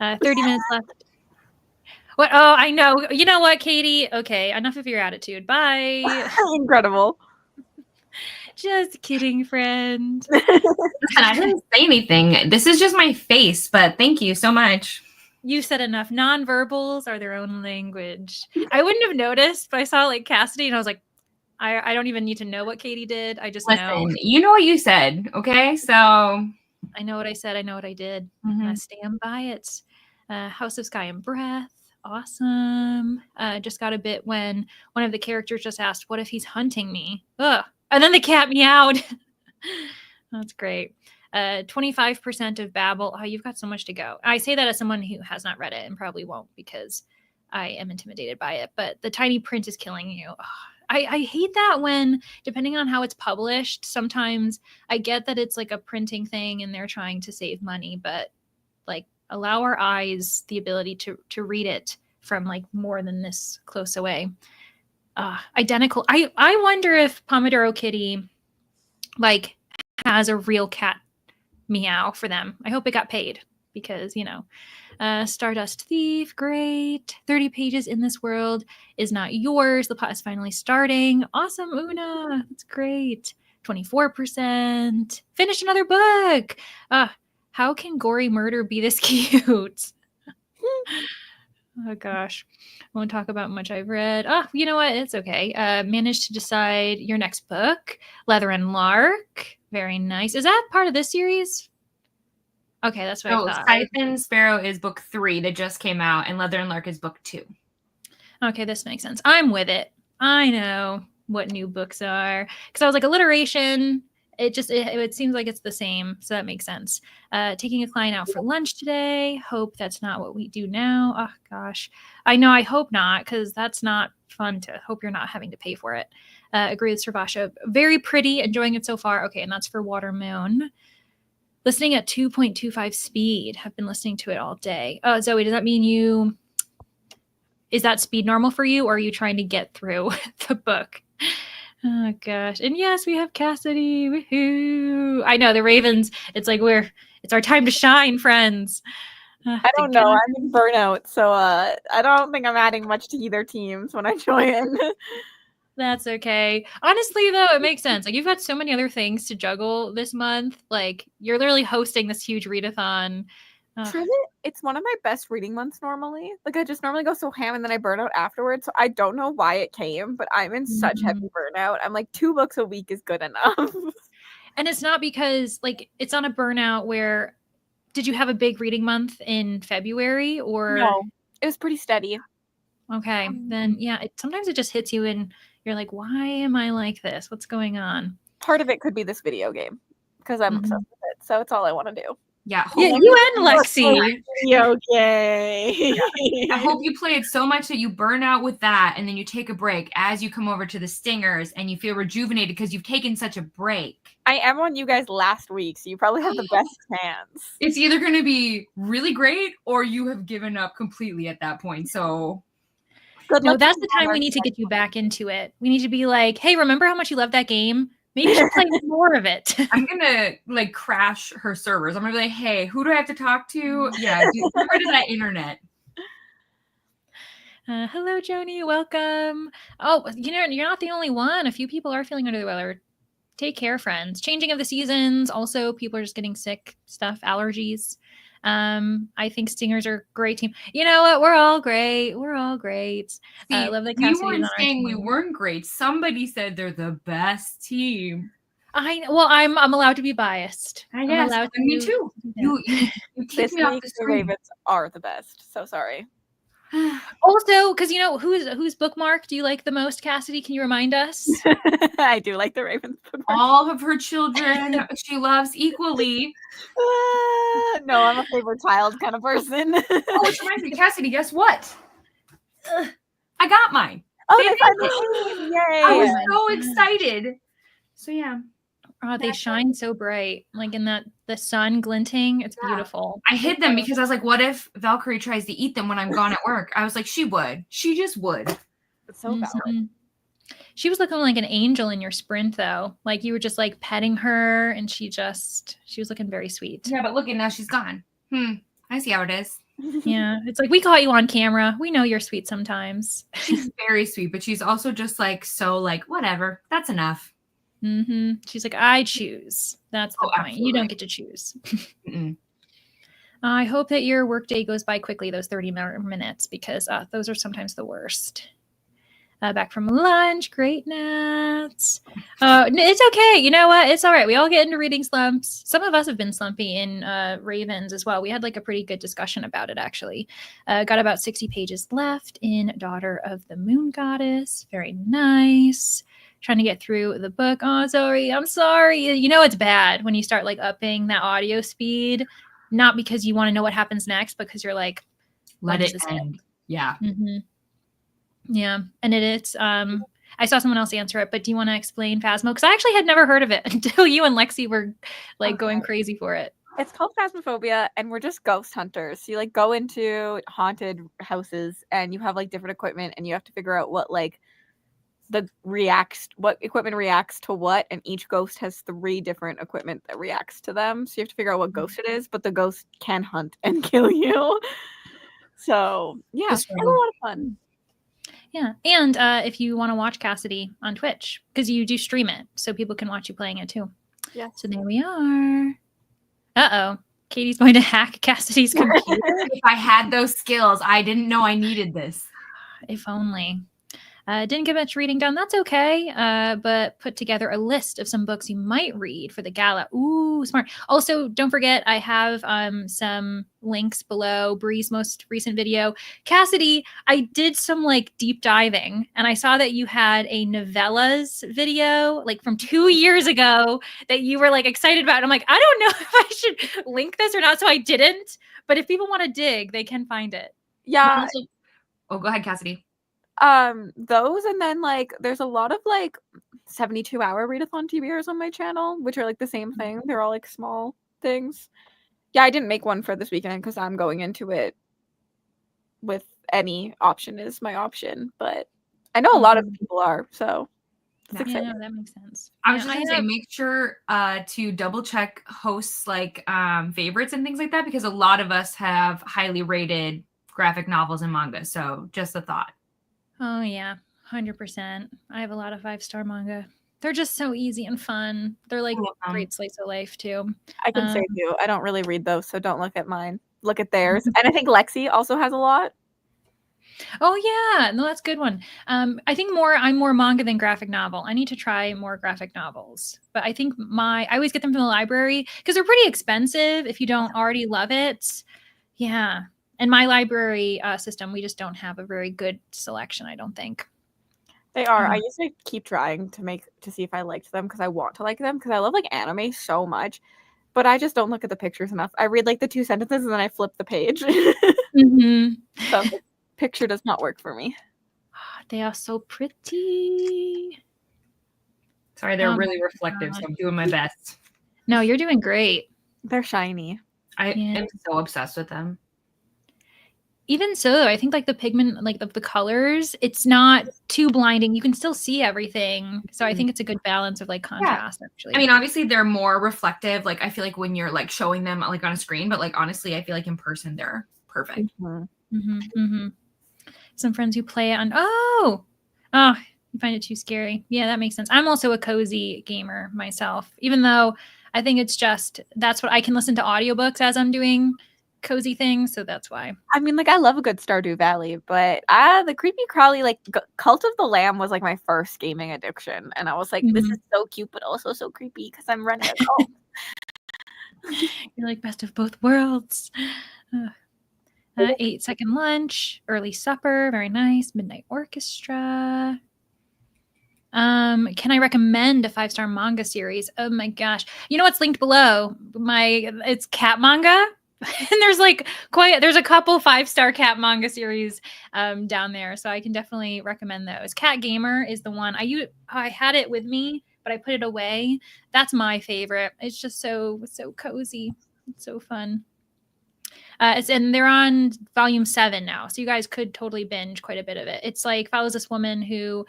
30 minutes left. What? Oh, I know. You know what, Katie? Okay, enough of your attitude. Bye. Incredible. Just kidding, friend. Listen, I didn't say anything. This is just my face, but thank you so much. You said enough. Nonverbals are their own language. I wouldn't have noticed, but I saw like Cassidy and I was like, I don't even need to know what Katie did. I just know. Listen, you know what you said, okay? So I know what I said. I know what I did. Mhm. I stand by it. House of Sky and Breath. Awesome. Just got a bit when one of the characters just asked, what if he's hunting me? Ugh. And then the cat meowed. That's great. 25% of Babel. Oh, you've got so much to go. I say that as someone who has not read it and probably won't because I am intimidated by it. But the tiny print is killing you. Oh, I hate that when, depending on how it's published, sometimes I get that it's like a printing thing and they're trying to save money, but like allow our eyes the ability to read it from like more than this close away. Identical. I wonder if Pomodoro Kitty like has a real cat meow for them. I hope it got paid because, you know, Stardust Thief, great. 30 pages in this world is not yours. The plot is finally starting. Awesome, Una. That's great. 24%. Finish another book. How can gory murder be this cute? Oh gosh. Won't talk about much I've read. You know what? It's okay. Managed to decide your next book. Leather and Lark. Very nice. Is that part of this series? Okay, that's what I thought. Siphon Sparrow is book 3 that just came out, and Leather and Lark is book 2. Okay, this makes sense. I'm with it. I know what new books are. Because I was like, alliteration. It seems like it's the same. So that makes sense. Taking a client out for lunch today. Hope that's not what we do now. Oh, gosh. I know. I hope not, because that's not fun to hope you're not having to pay for it. Agree with Servasha. Very pretty. Enjoying it so far. Okay, and that's for Water Moon. Listening at 2.25 speed. Have been listening to it all day. Zoe, does that mean is that speed normal for you, or are you trying to get through the book? Oh gosh. And yes, we have Cassidy. Woohoo. I know the Ravens. It's like it's our time to shine, friends. I don't know. I'm in burnout, so I don't think I'm adding much to either teams when I join. That's okay. Honestly, though, it makes sense. Like, you've got so many other things to juggle this month. Like, you're literally hosting this huge readathon. Truly, it's one of my best reading months normally. Like, I just normally go so ham and then I burn out afterwards. So I don't know why it came, but I'm in such heavy burnout. I'm like, 2 books a week is good enough. And it's not because, like, it's on a burnout where, did you have a big reading month in February or? No, it was pretty steady. Okay, then yeah, sometimes it just hits you and you're like, why am I like this? What's going on? Part of it could be this video game because I'm obsessed with it. So it's all I want to do. Yeah, you and Lexi. Okay. I hope you play it so much that you burn out with that, and then you take a break as you come over to the Stingers, and you feel rejuvenated because you've taken such a break. I am on you guys last week, so you probably have the best chance. It's either going to be really great, or you have given up completely at that point. So, no, that's the time we need to get you back into it. We need to be like, hey, remember how much you loved that game? Maybe you should play more of it. I'm going to like crash her servers. I'm going to be like, hey, who do I have to talk to? Yeah, get rid of that internet. Hello, Joni. Welcome. Oh, you're not the only one. A few people are feeling under the weather. Take care, friends. Changing of the seasons. Also, people are just getting sick stuff, allergies. I think Stingers are a great team. You know what? We're all great. We're all great. I love that Cassidy. We weren't saying we weren't great. Somebody said they're the best team. I'm allowed to be biased. I guess. Me too. You this me off the the Ravens are the best. So sorry. Also, because whose bookmark do you like the most, Cassidy? Can you remind us? I do like the Ravens bookmark. All of her children she loves equally. No, I'm a favorite child kind of person. Which reminds me, Cassidy, guess what? I got mine. Oh, yay! I was so excited. So yeah. Oh, they shine so bright, like in the sun glinting. It's beautiful. I hid them because I was like, what if Valkyrie tries to eat them when I'm gone at work? I was like, she would. She just would. It's so Valkyrie. She was looking like an angel in your sprint, though. Like you were just like petting her, and she was looking very sweet. Yeah, but look at now she's gone. I see how it is. Yeah, it's like we caught you on camera. We know you're sweet sometimes. She's very sweet, but she's also just like so like whatever. That's enough. She's like, I choose. That's the point. Absolutely. You don't get to choose. Mm-mm. I hope that your workday goes by quickly, those 30 minutes, because those are sometimes the worst. Back from lunch, great Nats. It's okay. You know what? It's all right. We all get into reading slumps. Some of us have been slumpy in Ravens as well. We had like a pretty good discussion about it, actually. Got about 60 pages left in Daughter of the Moon Goddess. Very nice. Trying to get through the book. Oh, sorry. I'm sorry. You know it's bad when you start like upping that audio speed, not because you want to know what happens next, but because you're like, Let it end. Yeah. Yeah, and it's I saw someone else answer it, but do you want to explain Phasmo? Because I actually had never heard of it until you and Lexi were like going crazy for it. It's called Phasmophobia, and we're just ghost hunters. So you like go into haunted houses, and you have like different equipment, and you have to figure out what like what equipment reacts to what, and each ghost has 3 different equipment that reacts to them. So you have to figure out what ghost it is, but the ghost can hunt and kill you. So yeah, it's a lot of fun. Yeah, and if you want to watch Cassidy on Twitch, because you do stream it, so people can watch you playing it too. Yeah. So there we are. Uh-oh. Katie's going to hack Cassidy's computer. If I had those skills, I didn't know I needed this. If only. Didn't get much reading done. That's okay. But put together a list of some books you might read for the gala. Ooh, smart. Also, don't forget, I have some links below Bree's most recent video. Cassidy, I did some like deep diving, and I saw that you had a novellas video like from 2 years ago that you were like excited about. And I'm like, I don't know if I should link this or not, so I didn't. But if people want to dig, they can find it. Yeah. Oh, go ahead, Cassidy. Those, and then like there's a lot of like 72-hour readathon TBRs on my channel, which are like the same thing. They're all like small things. Yeah, I didn't make one for this weekend because I'm going into it with any option is my option, but I know a lot of people are, so it's exciting. Yeah, that makes sense. I was just gonna say, make sure to double check hosts like favorites and things like that, because a lot of us have highly rated graphic novels and manga. So just a thought. Oh yeah, 100%. I have a lot of 5-star manga. They're just so easy and fun. They're like great slice of life too. I can save you. I don't really read those, so don't look at mine. Look at theirs. And I think Lexi also has a lot. Oh yeah, no, that's a good one. I think I'm more manga than graphic novel. I need to try more graphic novels, but I think I always get them from the library because they're pretty expensive if you don't already love it. Yeah, and my library system, we just don't have a very good selection, I don't think. They are. I used to keep trying to see if I liked them because I want to like them because I love like anime so much, but I just don't look at the pictures enough. I read like the 2 sentences and then I flip the page. So the picture does not work for me. They are so pretty. Sorry, they're really reflective, so I'm doing my best. No, you're doing great. They're shiny. I am so obsessed with them. Even so, I think like the pigment, like the colors, it's not too blinding. You can still see everything. So I think it's a good balance of like contrast, actually. I mean, obviously they're more reflective. Like I feel like when you're like showing them like on a screen, but like honestly, I feel like in person they're perfect. Some friends who play it on, you find it too scary. Yeah, that makes sense. I'm also a cozy gamer myself, even though I think it's just, that's what I can listen to audiobooks as I'm doing cozy things, so that's why. I mean, like I love a good Stardew Valley, but the creepy crawly like Cult of the Lamb was like my first gaming addiction, and I was like, this is so cute, but also so creepy because I'm running a cult. You're like best of both worlds. 8-second lunch, early supper, very nice. Midnight orchestra. Can I recommend a 5-star manga series? Oh my gosh! You know what's linked below? It's cat manga. And there's there's a couple 5-star cat manga series down there, so I can definitely recommend those. Cat Gamer is the one I had it with me, but I put it away. That's my favorite. It's just so cozy. It's so fun. And they're on volume 7 now, so you guys could totally binge quite a bit of it. It's like follows this woman who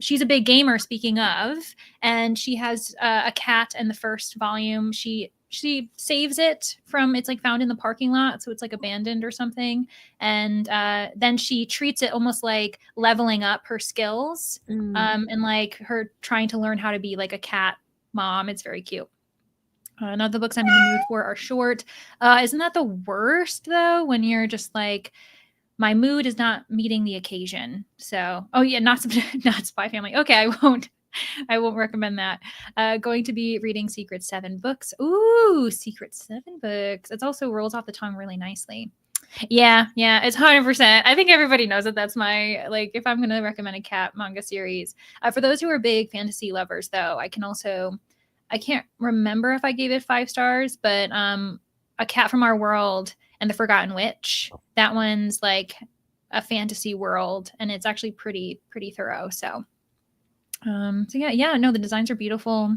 she's a big gamer, speaking of, and she has a cat in the first volume. She she saves it from, it's like found in the parking lot, so it's like abandoned or something, and then she treats it almost like leveling up her skills, and like her trying to learn how to be like a cat mom. It's very cute. None of the books I'm in the mood for are short. Isn't that the worst though, when you're just like, my mood is not meeting the occasion? So, oh yeah, not not Spy Family. Okay, I won't recommend that. Going to be reading Secret 7 books. Ooh, Secret 7 books. It also rolls off the tongue really nicely. Yeah, it's 100%. I think everybody knows that that's my, like, if I'm going to recommend a cat manga series. For those who are big fantasy lovers, though, I can't remember if I gave it 5 stars, but A Cat from Our World and The Forgotten Witch. That one's like a fantasy world, and it's actually pretty thorough. So no, the designs are beautiful.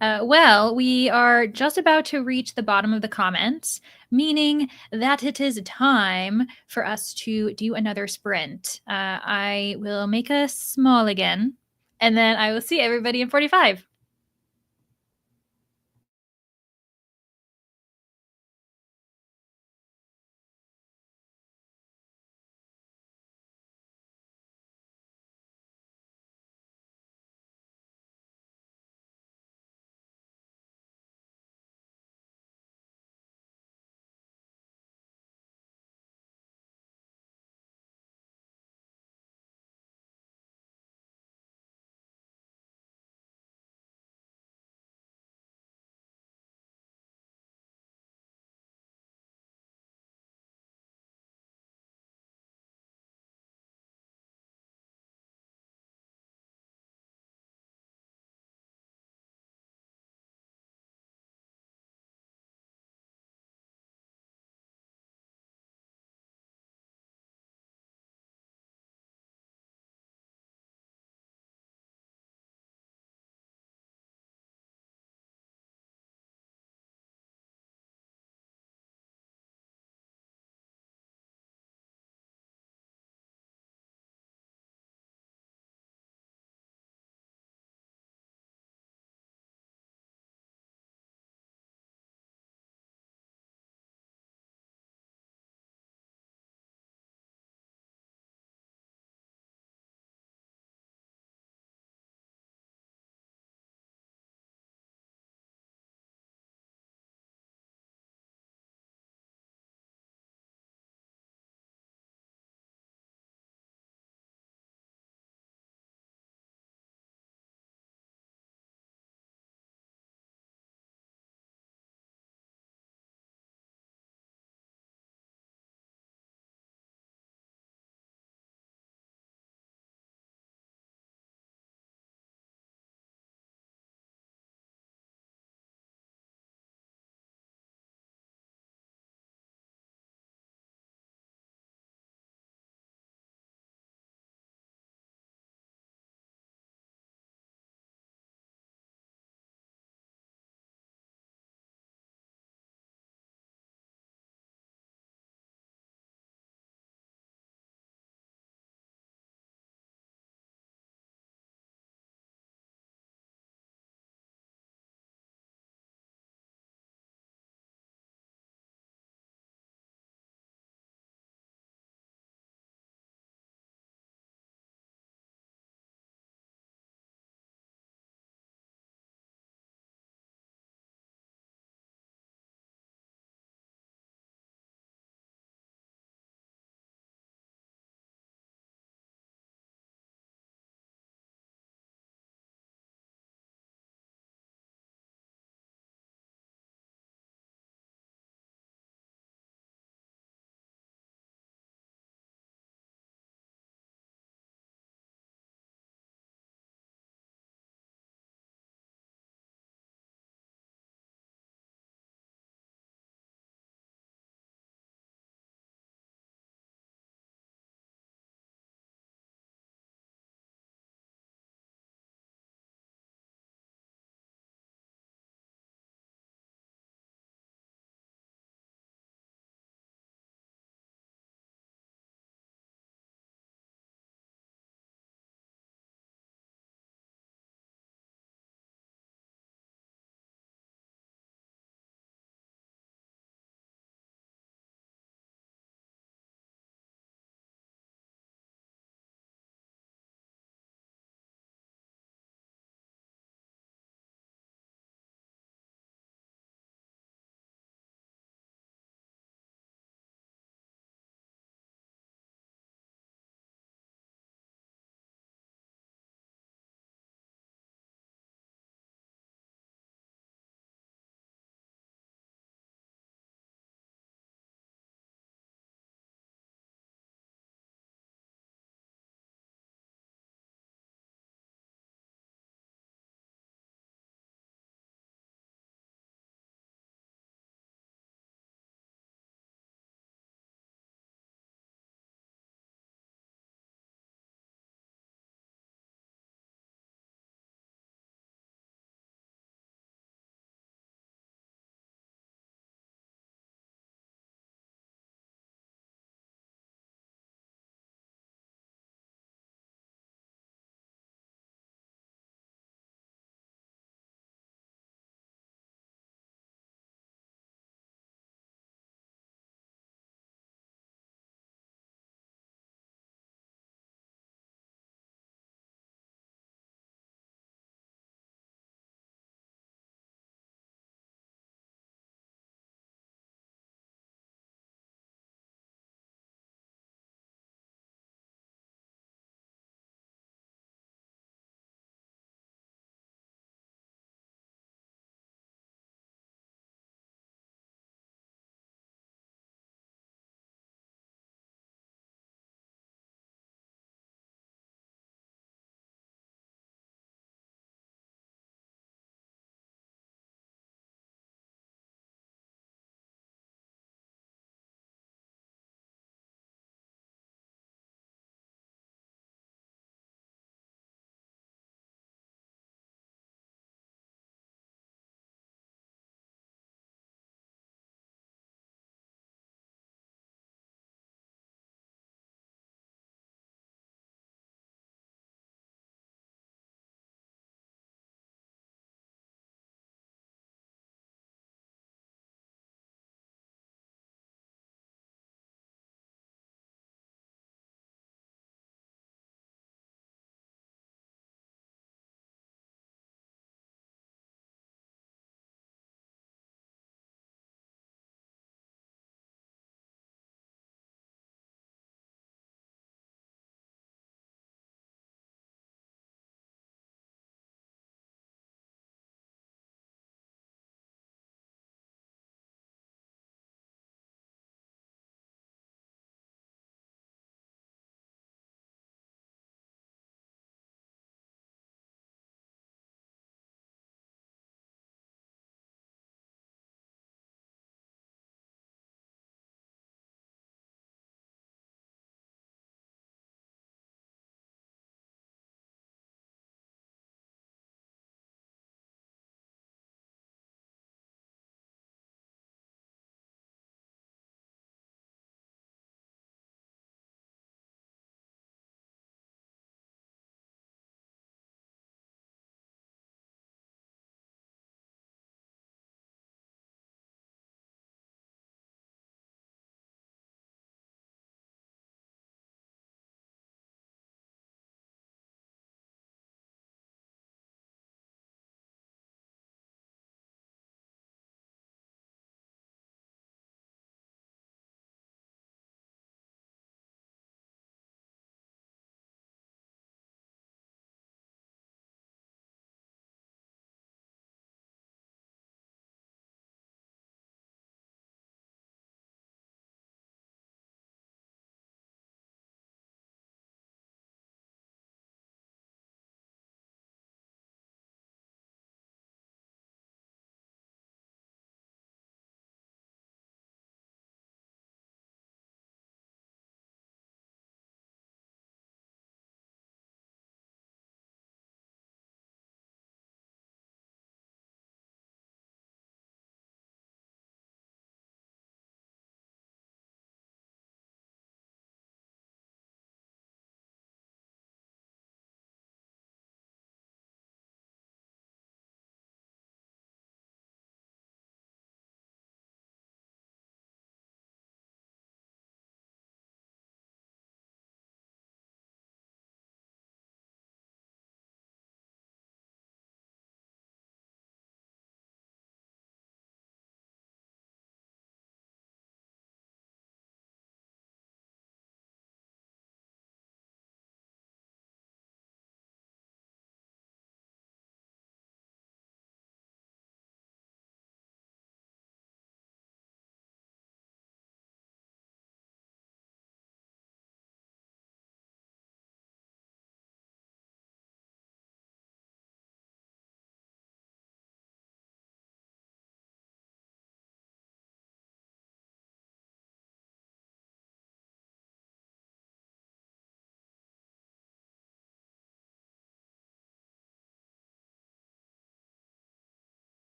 Well, we are just about to reach the bottom of the comments, meaning that it is time for us to do another sprint. I will make us small again, and then I will see everybody in 45.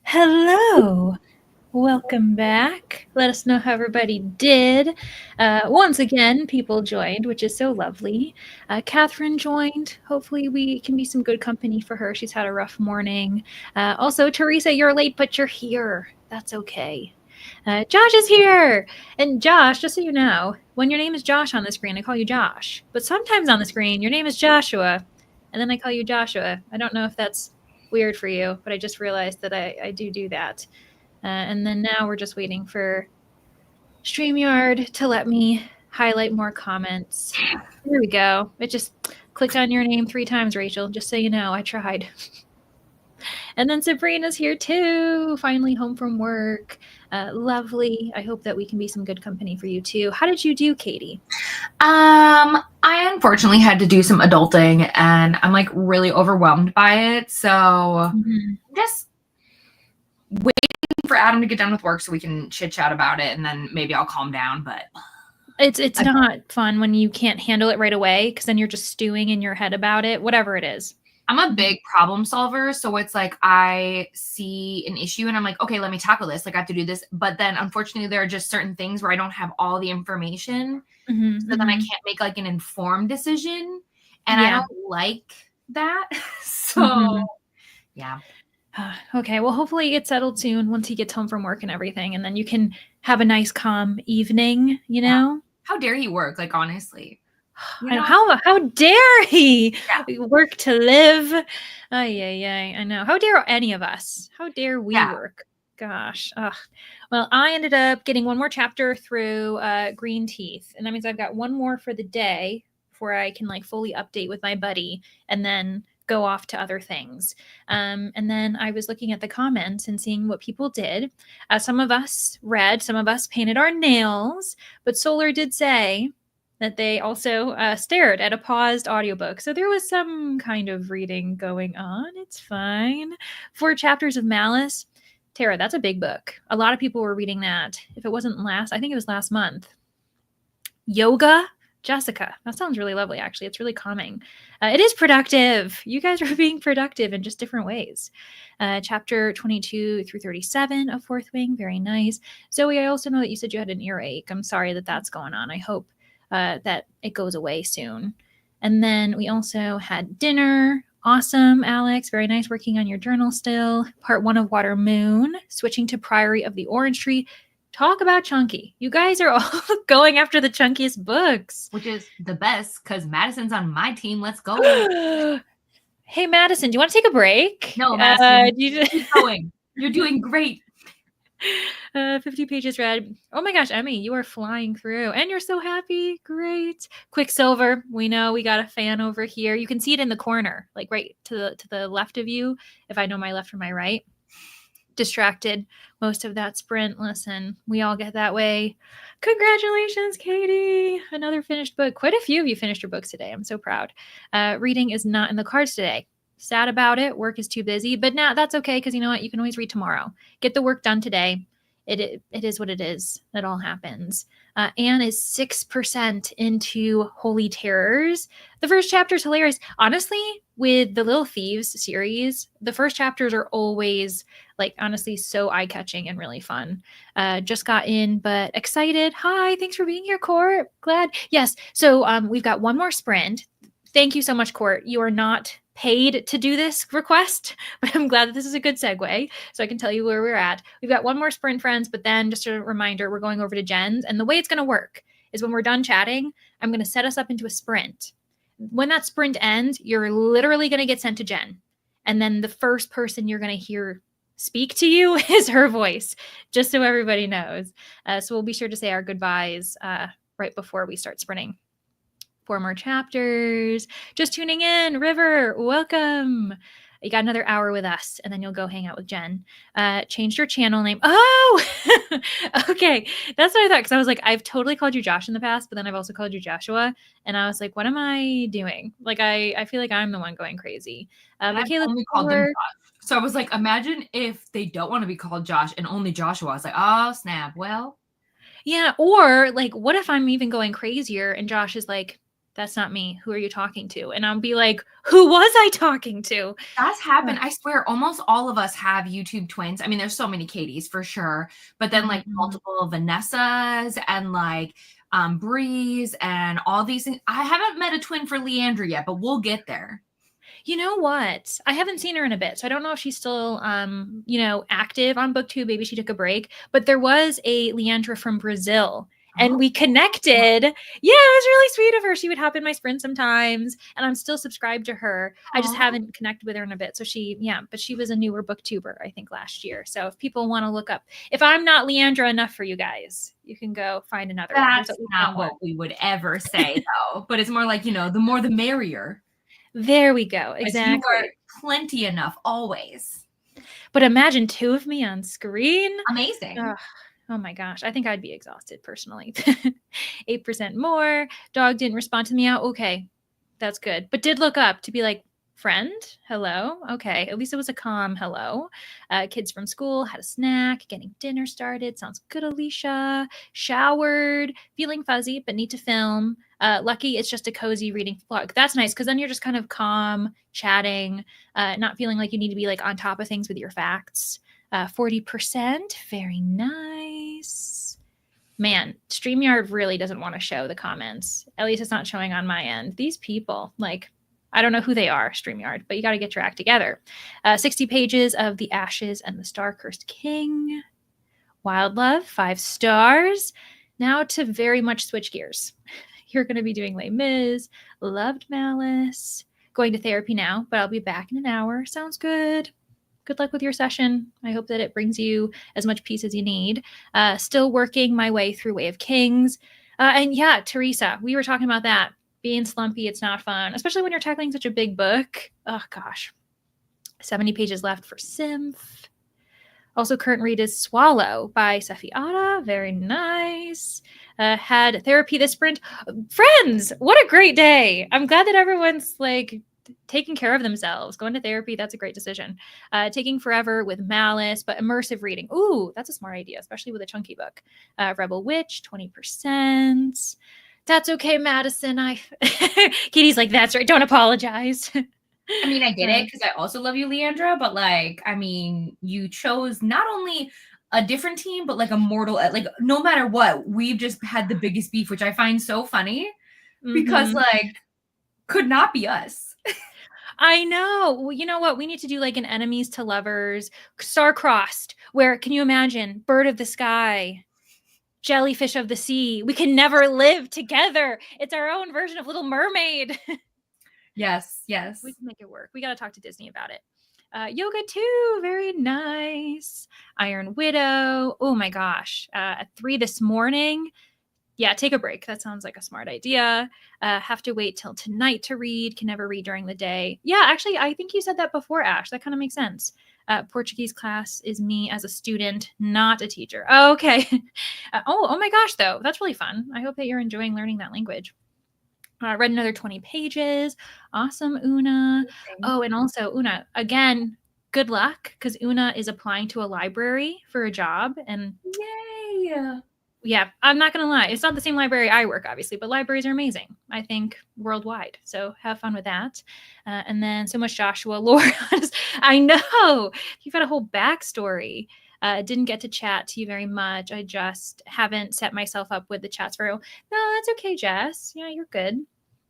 Hello. Welcome back. Let us know how everybody did. Once again, people joined, which is so lovely. Catherine joined. Hopefully, we can be some good company for her. She's had a rough morning. Also, Teresa, you're late, but you're here. That's okay. Josh is here. And Josh, just so you know, when your name is Josh on the screen, I call you Josh. But sometimes on the screen, your name is Joshua, and then I call you Joshua. I don't know if that's weird for you, but I just realized that I do that. And then now we're just waiting for StreamYard to let me highlight more comments. There we go. It just clicked on your name 3 times, Rachel, just so you know. I tried. And then Sabrina's here too, finally home from work. Lovely. I hope that we can be some good company for you too. How did you do, Katie? I unfortunately had to do some adulting, and I'm like really overwhelmed by it. So just waiting for Adam to get done with work so we can chit chat about it, and then maybe I'll calm down. But it's not fun when you can't handle it right away, because then you're just stewing in your head about it, whatever it is. I'm a big problem solver. So it's like I see an issue and I'm like, okay, let me tackle this. Like I have to do this. But then unfortunately, there are just certain things where I don't have all the information. So then I can't make like an informed decision. And I don't like that. So yeah. Okay, well, hopefully he gets settled soon once he gets home from work and everything. And then you can have a nice, calm evening, you know? How dare he work? Like, honestly. You know? How dare he work to live? I know. How dare any of us? How dare we work? Gosh. Well, I ended up getting one more chapter through Green Teeth. And that means I've got one more for the day before I can like fully update with my buddy and then go off to other things. And then I was looking at the comments and seeing what people did. Some of us read, some of us painted our nails, but Solar did say that they also stared at a paused audiobook. So there was some kind of reading going on. It's fine. 4 chapters of Malice. Tara, that's a big book. A lot of people were reading that. If it wasn't I think it was last month. Yoga, Jessica. That sounds really lovely, actually. It's really calming. It is productive. You guys are being productive in just different ways. Chapter 22 through 37 of Fourth Wing. Very nice. Zoe, I also know that you said you had an earache. I'm sorry that that's going on. I hope that it goes away soon. And then we also had dinner. Awesome, Alex. Very nice working on your journal still. Part 1 of Water Moon. Switching to Priory of the Orange Tree. Talk about chunky. You guys are all going after the chunkiest books. Which is the best because Madison's on my team. Let's go. Hey, Madison, do you want to take a break? No, Madison. Keep going. You're doing great. 50 pages read. Oh my gosh, Emmy, you are flying through. And you're so happy. Great. Quicksilver. We know we got a fan over here. You can see it in the corner, like right to the left of you, if I know my left from my right. Distracted most of that sprint. Listen, we all get that way. Congratulations, Katie. Another finished book. Quite a few of you finished your books today. I'm so proud. Reading is not in the cards today. Sad about it. Work is too busy, but now that's okay, because you know what? You can always read tomorrow. Get the work done today. It is what it is. It all happens. Anne is 6% into Holy Terrors. The first chapter is hilarious. Honestly, with the Little Thieves series, the first chapters are always like honestly so eye-catching and really fun. Just got in, but excited. Hi, thanks for being here, Court. Glad. Yes. So we've got one more sprint. Thank you so much, Court. You are not paid to do this request, but I'm glad that this is a good segue so I can tell you where we're at. We've got one more sprint, friends, but then just a reminder, we're going over to Jen's, and the way it's going to work is when we're done chatting, I'm going to set us up into a sprint. When that sprint ends, you're literally going to get sent to Jen, and then the first person you're going to hear speak to you is her voice, just so everybody knows. So we'll be sure to say our goodbyes right before we start sprinting. 4 more chapters. Just tuning in. River, welcome. You got another hour with us, and then you'll go hang out with Jen. Changed your channel name. Oh, okay. That's what I thought, because I was like, I've totally called you Josh in the past, but then I've also called you Joshua, and I was like, what am I doing? Like, I feel like I'm the one going crazy. I've only called them Josh. So I was like, imagine if they don't want to be called Josh and only Joshua. I was like, oh, snap. Well. Yeah, or like, what if I'm even going crazier and Josh is like, that's not me. Who are you talking to? And I'll be like, who was I talking to? That's happened. I swear, almost all of us have YouTube twins. I mean, there's so many Katies for sure, but then like multiple Vanessas and like Breeze and all these things. I haven't met a twin for Leandra yet, but we'll get there. You know what? I haven't seen her in a bit, so I don't know if she's still, active on BookTube. Maybe she took a break. But there was a Leandra from Brazil, and we connected. Yeah, it was really sweet of her. She would hop in my sprint sometimes, and I'm still subscribed to her. I just haven't connected with her in a bit. So but she was a newer BookTuber, I think, last year. So if people want to look up, if I'm not Leandra enough for you guys, you can go find another one. That's not what we would ever say, though. But it's more like, the more the merrier. There we go. Exactly. You are plenty enough, always. But imagine 2 of me on screen. Amazing. Oh my gosh. I think I'd be exhausted personally. 8% more. Dog didn't respond to me out. Okay. That's good. But did look up to be like, friend, hello. Okay. At least it was a calm hello. Kids from school, had a snack, getting dinner started. Sounds good, Alicia. Showered, feeling fuzzy, but need to film. Lucky it's just a cozy reading vlog. That's nice, because then you're just kind of calm, chatting, not feeling like you need to be like on top of things with your facts. 40%. Very nice. Man, StreamYard really doesn't want to show the comments. At least it's not showing on my end. These people, like, I don't know who they are, StreamYard, but you got to get your act together. 60 pages of The Ashes and the Star-Cursed King. Wild Love, 5 stars. Now to very much switch gears. You're going to be doing Les Mis. Loved Malice. Going to therapy now, but I'll be back in an hour. Sounds good. Good luck with your session. I hope that it brings you as much peace as you need. Still working my way through Way of Kings. And yeah, Teresa, we were talking about that. Being slumpy, it's not fun, especially when you're tackling such a big book. Oh, gosh. 70 pages left for Symph. Also, current read is Swallow by Sefi Ada. Very nice. Had therapy this sprint. Friends, what a great day. I'm glad that everyone's like taking care of themselves. Going to therapy, that's a great decision. Taking forever with Malice, but immersive reading. Ooh, that's a smart idea, especially with a chunky book. Rebel Witch, 20%. That's okay, Madison. Katie's like, that's right. Don't apologize. I mean, I get it, because I also love you, Leandra, but like, I mean, you chose not only a different team, but like a mortal, like no matter what, we've just had the biggest beef, which I find so funny because like, could not be us. I know. Well, you know what? We need to do like an enemies to lovers, star-crossed, where, can you imagine, bird of the sky, jellyfish of the sea. We can never live together. It's our own version of Little Mermaid. Yes. We can make it work. We got to talk to Disney about it. Yoga too. Very nice. Iron Widow. Oh my gosh. At 3 this morning. Yeah, take a break. That sounds like a smart idea. Have to wait till tonight to read. Can never read during the day. Yeah, actually, I think you said that before, Ash. That kind of makes sense. Portuguese class is me as a student, not a teacher. Oh, okay. Oh my gosh, though. That's really fun. I hope that you're enjoying learning that language. Read another 20 pages. Awesome, Una. Oh, and also, Una, again, good luck, because Una is applying to a library for a job. And yay! Yeah, I'm not going to lie. It's not the same library I work, obviously, but libraries are amazing, I think, worldwide. So have fun with that. And then so much Joshua lore. I know. You've got a whole backstory. Didn't get to chat to you very much. I just haven't set myself up with the chats very well. No, that's okay, Jess. Yeah, you're good.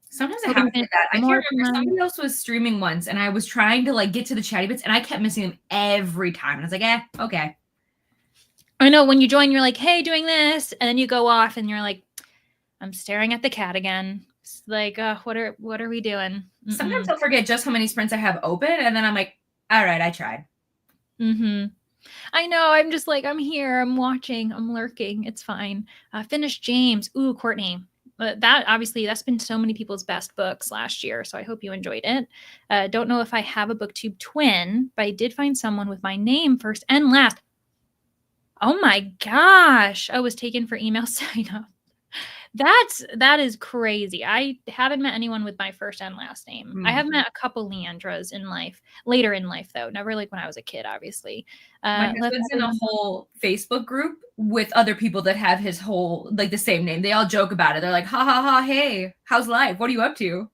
Sometimes I have to do that. I can't remember. Somebody else was streaming once, and I was trying to like get to the chatty bits, and I kept missing them every time. And I was like, okay. I know, when you join, you're like, hey, doing this. And then you go off and you're like, I'm staring at the cat again. It's like, what are we doing? Sometimes I'll forget just how many sprints I have open. And then I'm like, all right, I tried. I know. I'm just like, I'm here. I'm watching. I'm lurking. It's fine. Finished James. Ooh, Courtney. That's been so many people's best books last year. So I hope you enjoyed it. Don't know if I have a BookTube twin, but I did find someone with my name first and last. Oh my gosh. I was taken for email sign up. That is crazy. I haven't met anyone with my first and last name. I have met a couple Leandras in life, later in life though, never like when I was a kid, obviously. My husband's in a whole Facebook group with other people that have his whole, like, the same name. They all joke about it. They're like, ha ha ha, hey, how's life? What are you up to?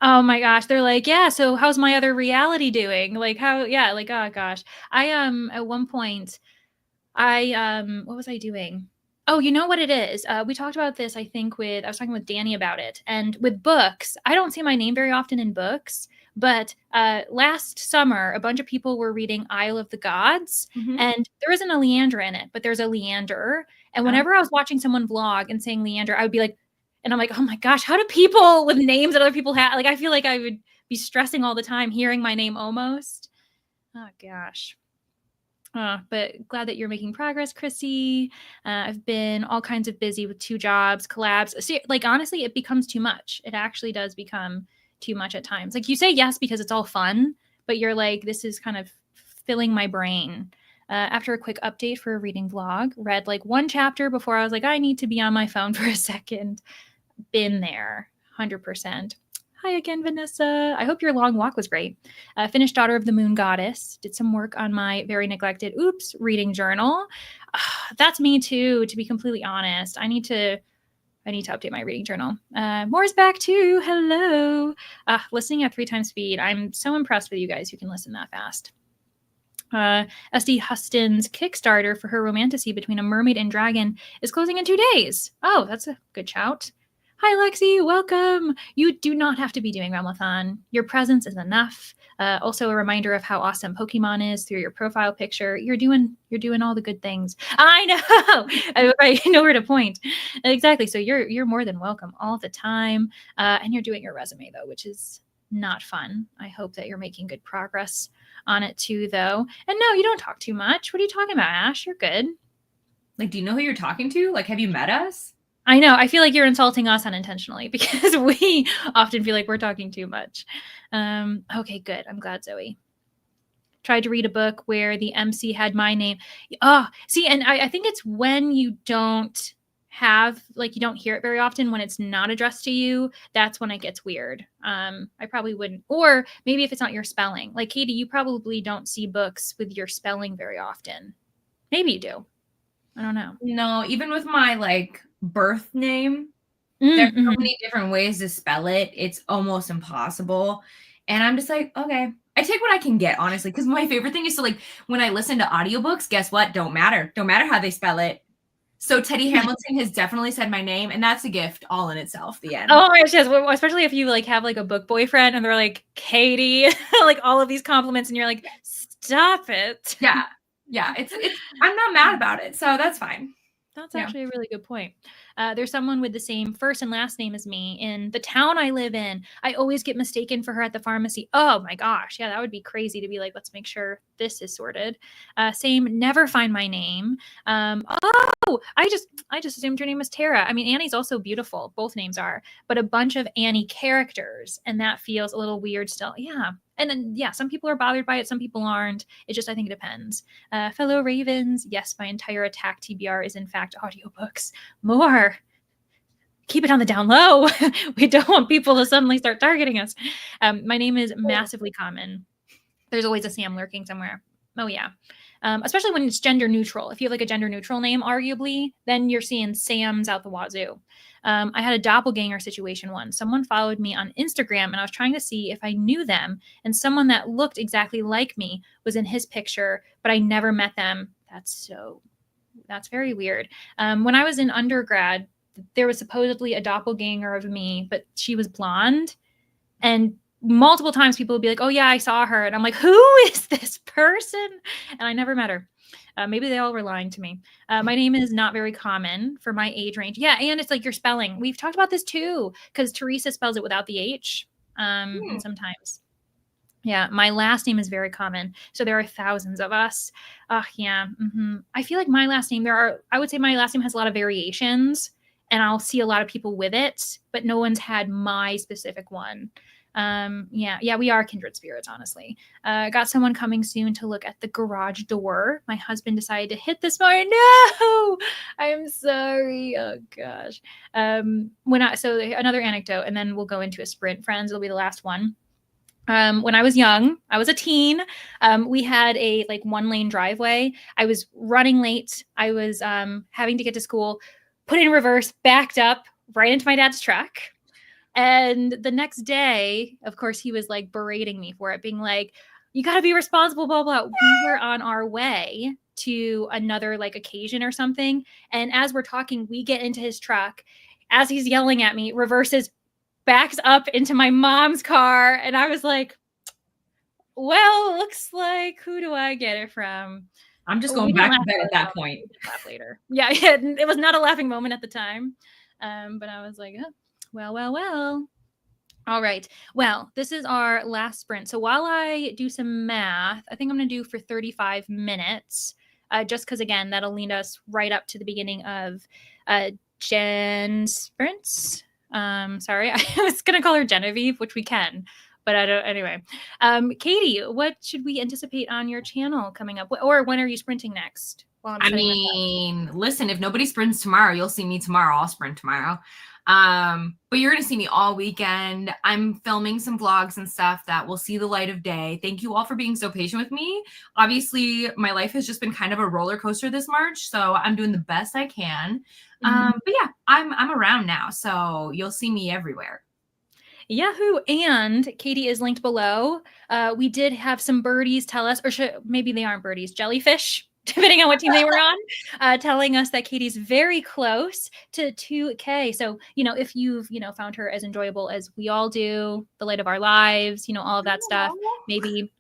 Oh my gosh. They're like, yeah, so how's my other reality doing? Like how, yeah, like, oh gosh. I at one point, what was I doing? Oh, you know what it is? We talked about this, I think, I was talking with Danny about it. And with books, I don't see my name very often in books, but last summer, a bunch of people were reading Isle of the Gods, and there isn't a Leandra in it, but there's a Leander. And whenever I was watching someone vlog and saying Leander, I would be like, and I'm like, oh my gosh, how do people with names that other people have? Like, I feel like I would be stressing all the time hearing my name almost. Oh gosh. But glad that you're making progress, Chrissy. I've been all kinds of busy with 2 jobs, collabs. So, like, honestly, it becomes too much. It actually does become too much at times. Like, you say yes because it's all fun, but you're like, this is kind of filling my brain. After a quick update for a reading vlog, read like 1 chapter before I was like, I need to be on my phone for a second. Been there, 100%. Hi again, Vanessa. I hope your long walk was great. Finished Daughter of the Moon Goddess. Did some work on my very neglected, reading journal. That's me too, to be completely honest. I need to update my reading journal. Moore's back too. Hello. Listening at 3 times speed. I'm so impressed with you guys who can listen that fast. SD Huston's Kickstarter for her romantasy between a mermaid and dragon is closing in 2 days. Oh, that's a good shout. Hi, Lexi. Welcome. You do not have to be doing Realmathon. Your presence is enough. Also, a reminder of how awesome Pokemon is through your profile picture. You're doing all the good things. I know. I know where to point. Exactly. So you're more than welcome all the time. And you're doing your resume though, which is not fun. I hope that you're making good progress on it too, though. And no, you don't talk too much. What are you talking about, Ash? You're good. Like, do you know who you're talking to? Like, have you met us? I know. I feel like you're insulting us unintentionally because we often feel like we're talking too much. Okay, good. I'm glad, Zoe. Tried to read a book where the MC had my name. Oh, see, and I think it's when you don't have, like, you don't hear it very often when it's not addressed to you. That's when it gets weird. I probably wouldn't. Or maybe if it's not your spelling. Like, Katie, you probably don't see books with your spelling very often. Maybe you do. I don't know. No, even with my, like, birth name, there's so many different ways to spell it. It's almost impossible. And I'm just like, okay, I take what I can get, honestly, because my favorite thing is to, like, when I listen to audiobooks, guess what? Don't matter how they spell it. So Teddy Hamilton has definitely said my name, and that's a gift all in itself. The end. Oh my gosh, yes. Especially if you like have like a book boyfriend and they're like, Katie, like all of these compliments, and you're like, stop it. Yeah. It's I'm not mad about it, so that's fine. That's actually a really good point. There's someone with the same first and last name as me in the town I live in. I always get mistaken for her at the pharmacy. Oh my gosh. Yeah, that would be crazy to be like, let's make sure this is sorted. Same, never find my name. I just assumed your name was Tara. I mean, Annie's also beautiful. Both names are, but a bunch of Annie characters. And that feels a little weird still. Yeah. And then, yeah, some people are bothered by it. Some people aren't. It just, I think it depends. Fellow Ravens. Yes, my entire attack TBR is in fact audiobooks. More. Keep it on the down low. We don't want people to suddenly start targeting us. My name is massively common. There's always a Sam lurking somewhere. Oh, yeah. Especially when it's gender neutral. If you have like a gender neutral name, arguably, then you're seeing Sams out the wazoo. I had a doppelganger situation once. Someone followed me on Instagram and I was trying to see if I knew them. And someone that looked exactly like me was in his picture, but I never met them. That's very weird. When I was in undergrad, there was supposedly a doppelganger of me, but she was blonde. And multiple times people would be like, oh yeah, I saw her. And I'm like, who is this person? And I never met her. Maybe they all were lying to me. My name is not very common for my age range. Yeah, and it's like your spelling. We've talked about this too, because Teresa spells it without the H. And sometimes. Yeah, my last name is very common. So there are thousands of us. Yeah. I feel like my last name, I would say my last name has a lot of variations. And I'll see a lot of people with it, but no one's had my specific one. Yeah, we are kindred spirits, honestly. Got someone coming soon to look at the garage door. My husband decided to hit this morning. No, I'm sorry. Oh gosh. So another anecdote, and then we'll go into a sprint, friends. It'll be the last one. When I was young, I was a teen. We had a like 1-lane driveway. I was running late. I was having to get to school, put in reverse, backed up right into my dad's truck. And the next day, of course, he was like berating me for it, being like, you got to be responsible, blah, blah. We were on our way to another like occasion or something. And as we're talking, we get into his truck. As he's yelling at me, reverses, backs up into my mom's car. And I was like, well, looks like, who do I get it from? I'm just going back to bed at that point. Laugh later. Yeah, it was not a laughing moment at the time. But I was like, oh. Well. All right. Well, this is our last sprint. So while I do some math, I think I'm going to do for 35 minutes, just because, again, that'll lead us right up to the beginning of Jen's sprints. Sorry, I was going to call her Genevieve, which we can, but I don't. Anyway, Katie, what should we anticipate on your channel coming up? Or when are you sprinting next? I mean, listen, if nobody sprints tomorrow, you'll see me tomorrow. I'll sprint tomorrow. But you're going to see me all weekend. I'm filming some vlogs and stuff that will see the light of day. Thank you all for being so patient with me. Obviously, my life has just been kind of a roller coaster this March, so I'm doing the best I can. But yeah, I'm around now, so you'll see me everywhere. Yahoo! And Katie is linked below. We did have some birdies tell us, or maybe they aren't birdies, jellyfish, depending on what team they were on, telling us that Katie's very close to 2K. So, if you've, found her as enjoyable as we all do, the light of our lives, all of that stuff, maybe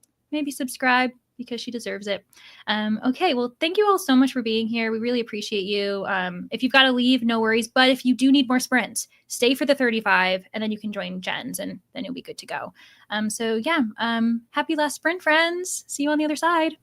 subscribe because she deserves it. Okay, well, thank you all so much for being here. We really appreciate you. If you've got to leave, no worries. But if you do need more sprints, stay for the 35, and then you can join Jen's, and then you'll be good to go. So yeah, happy last sprint, friends. See you on the other side.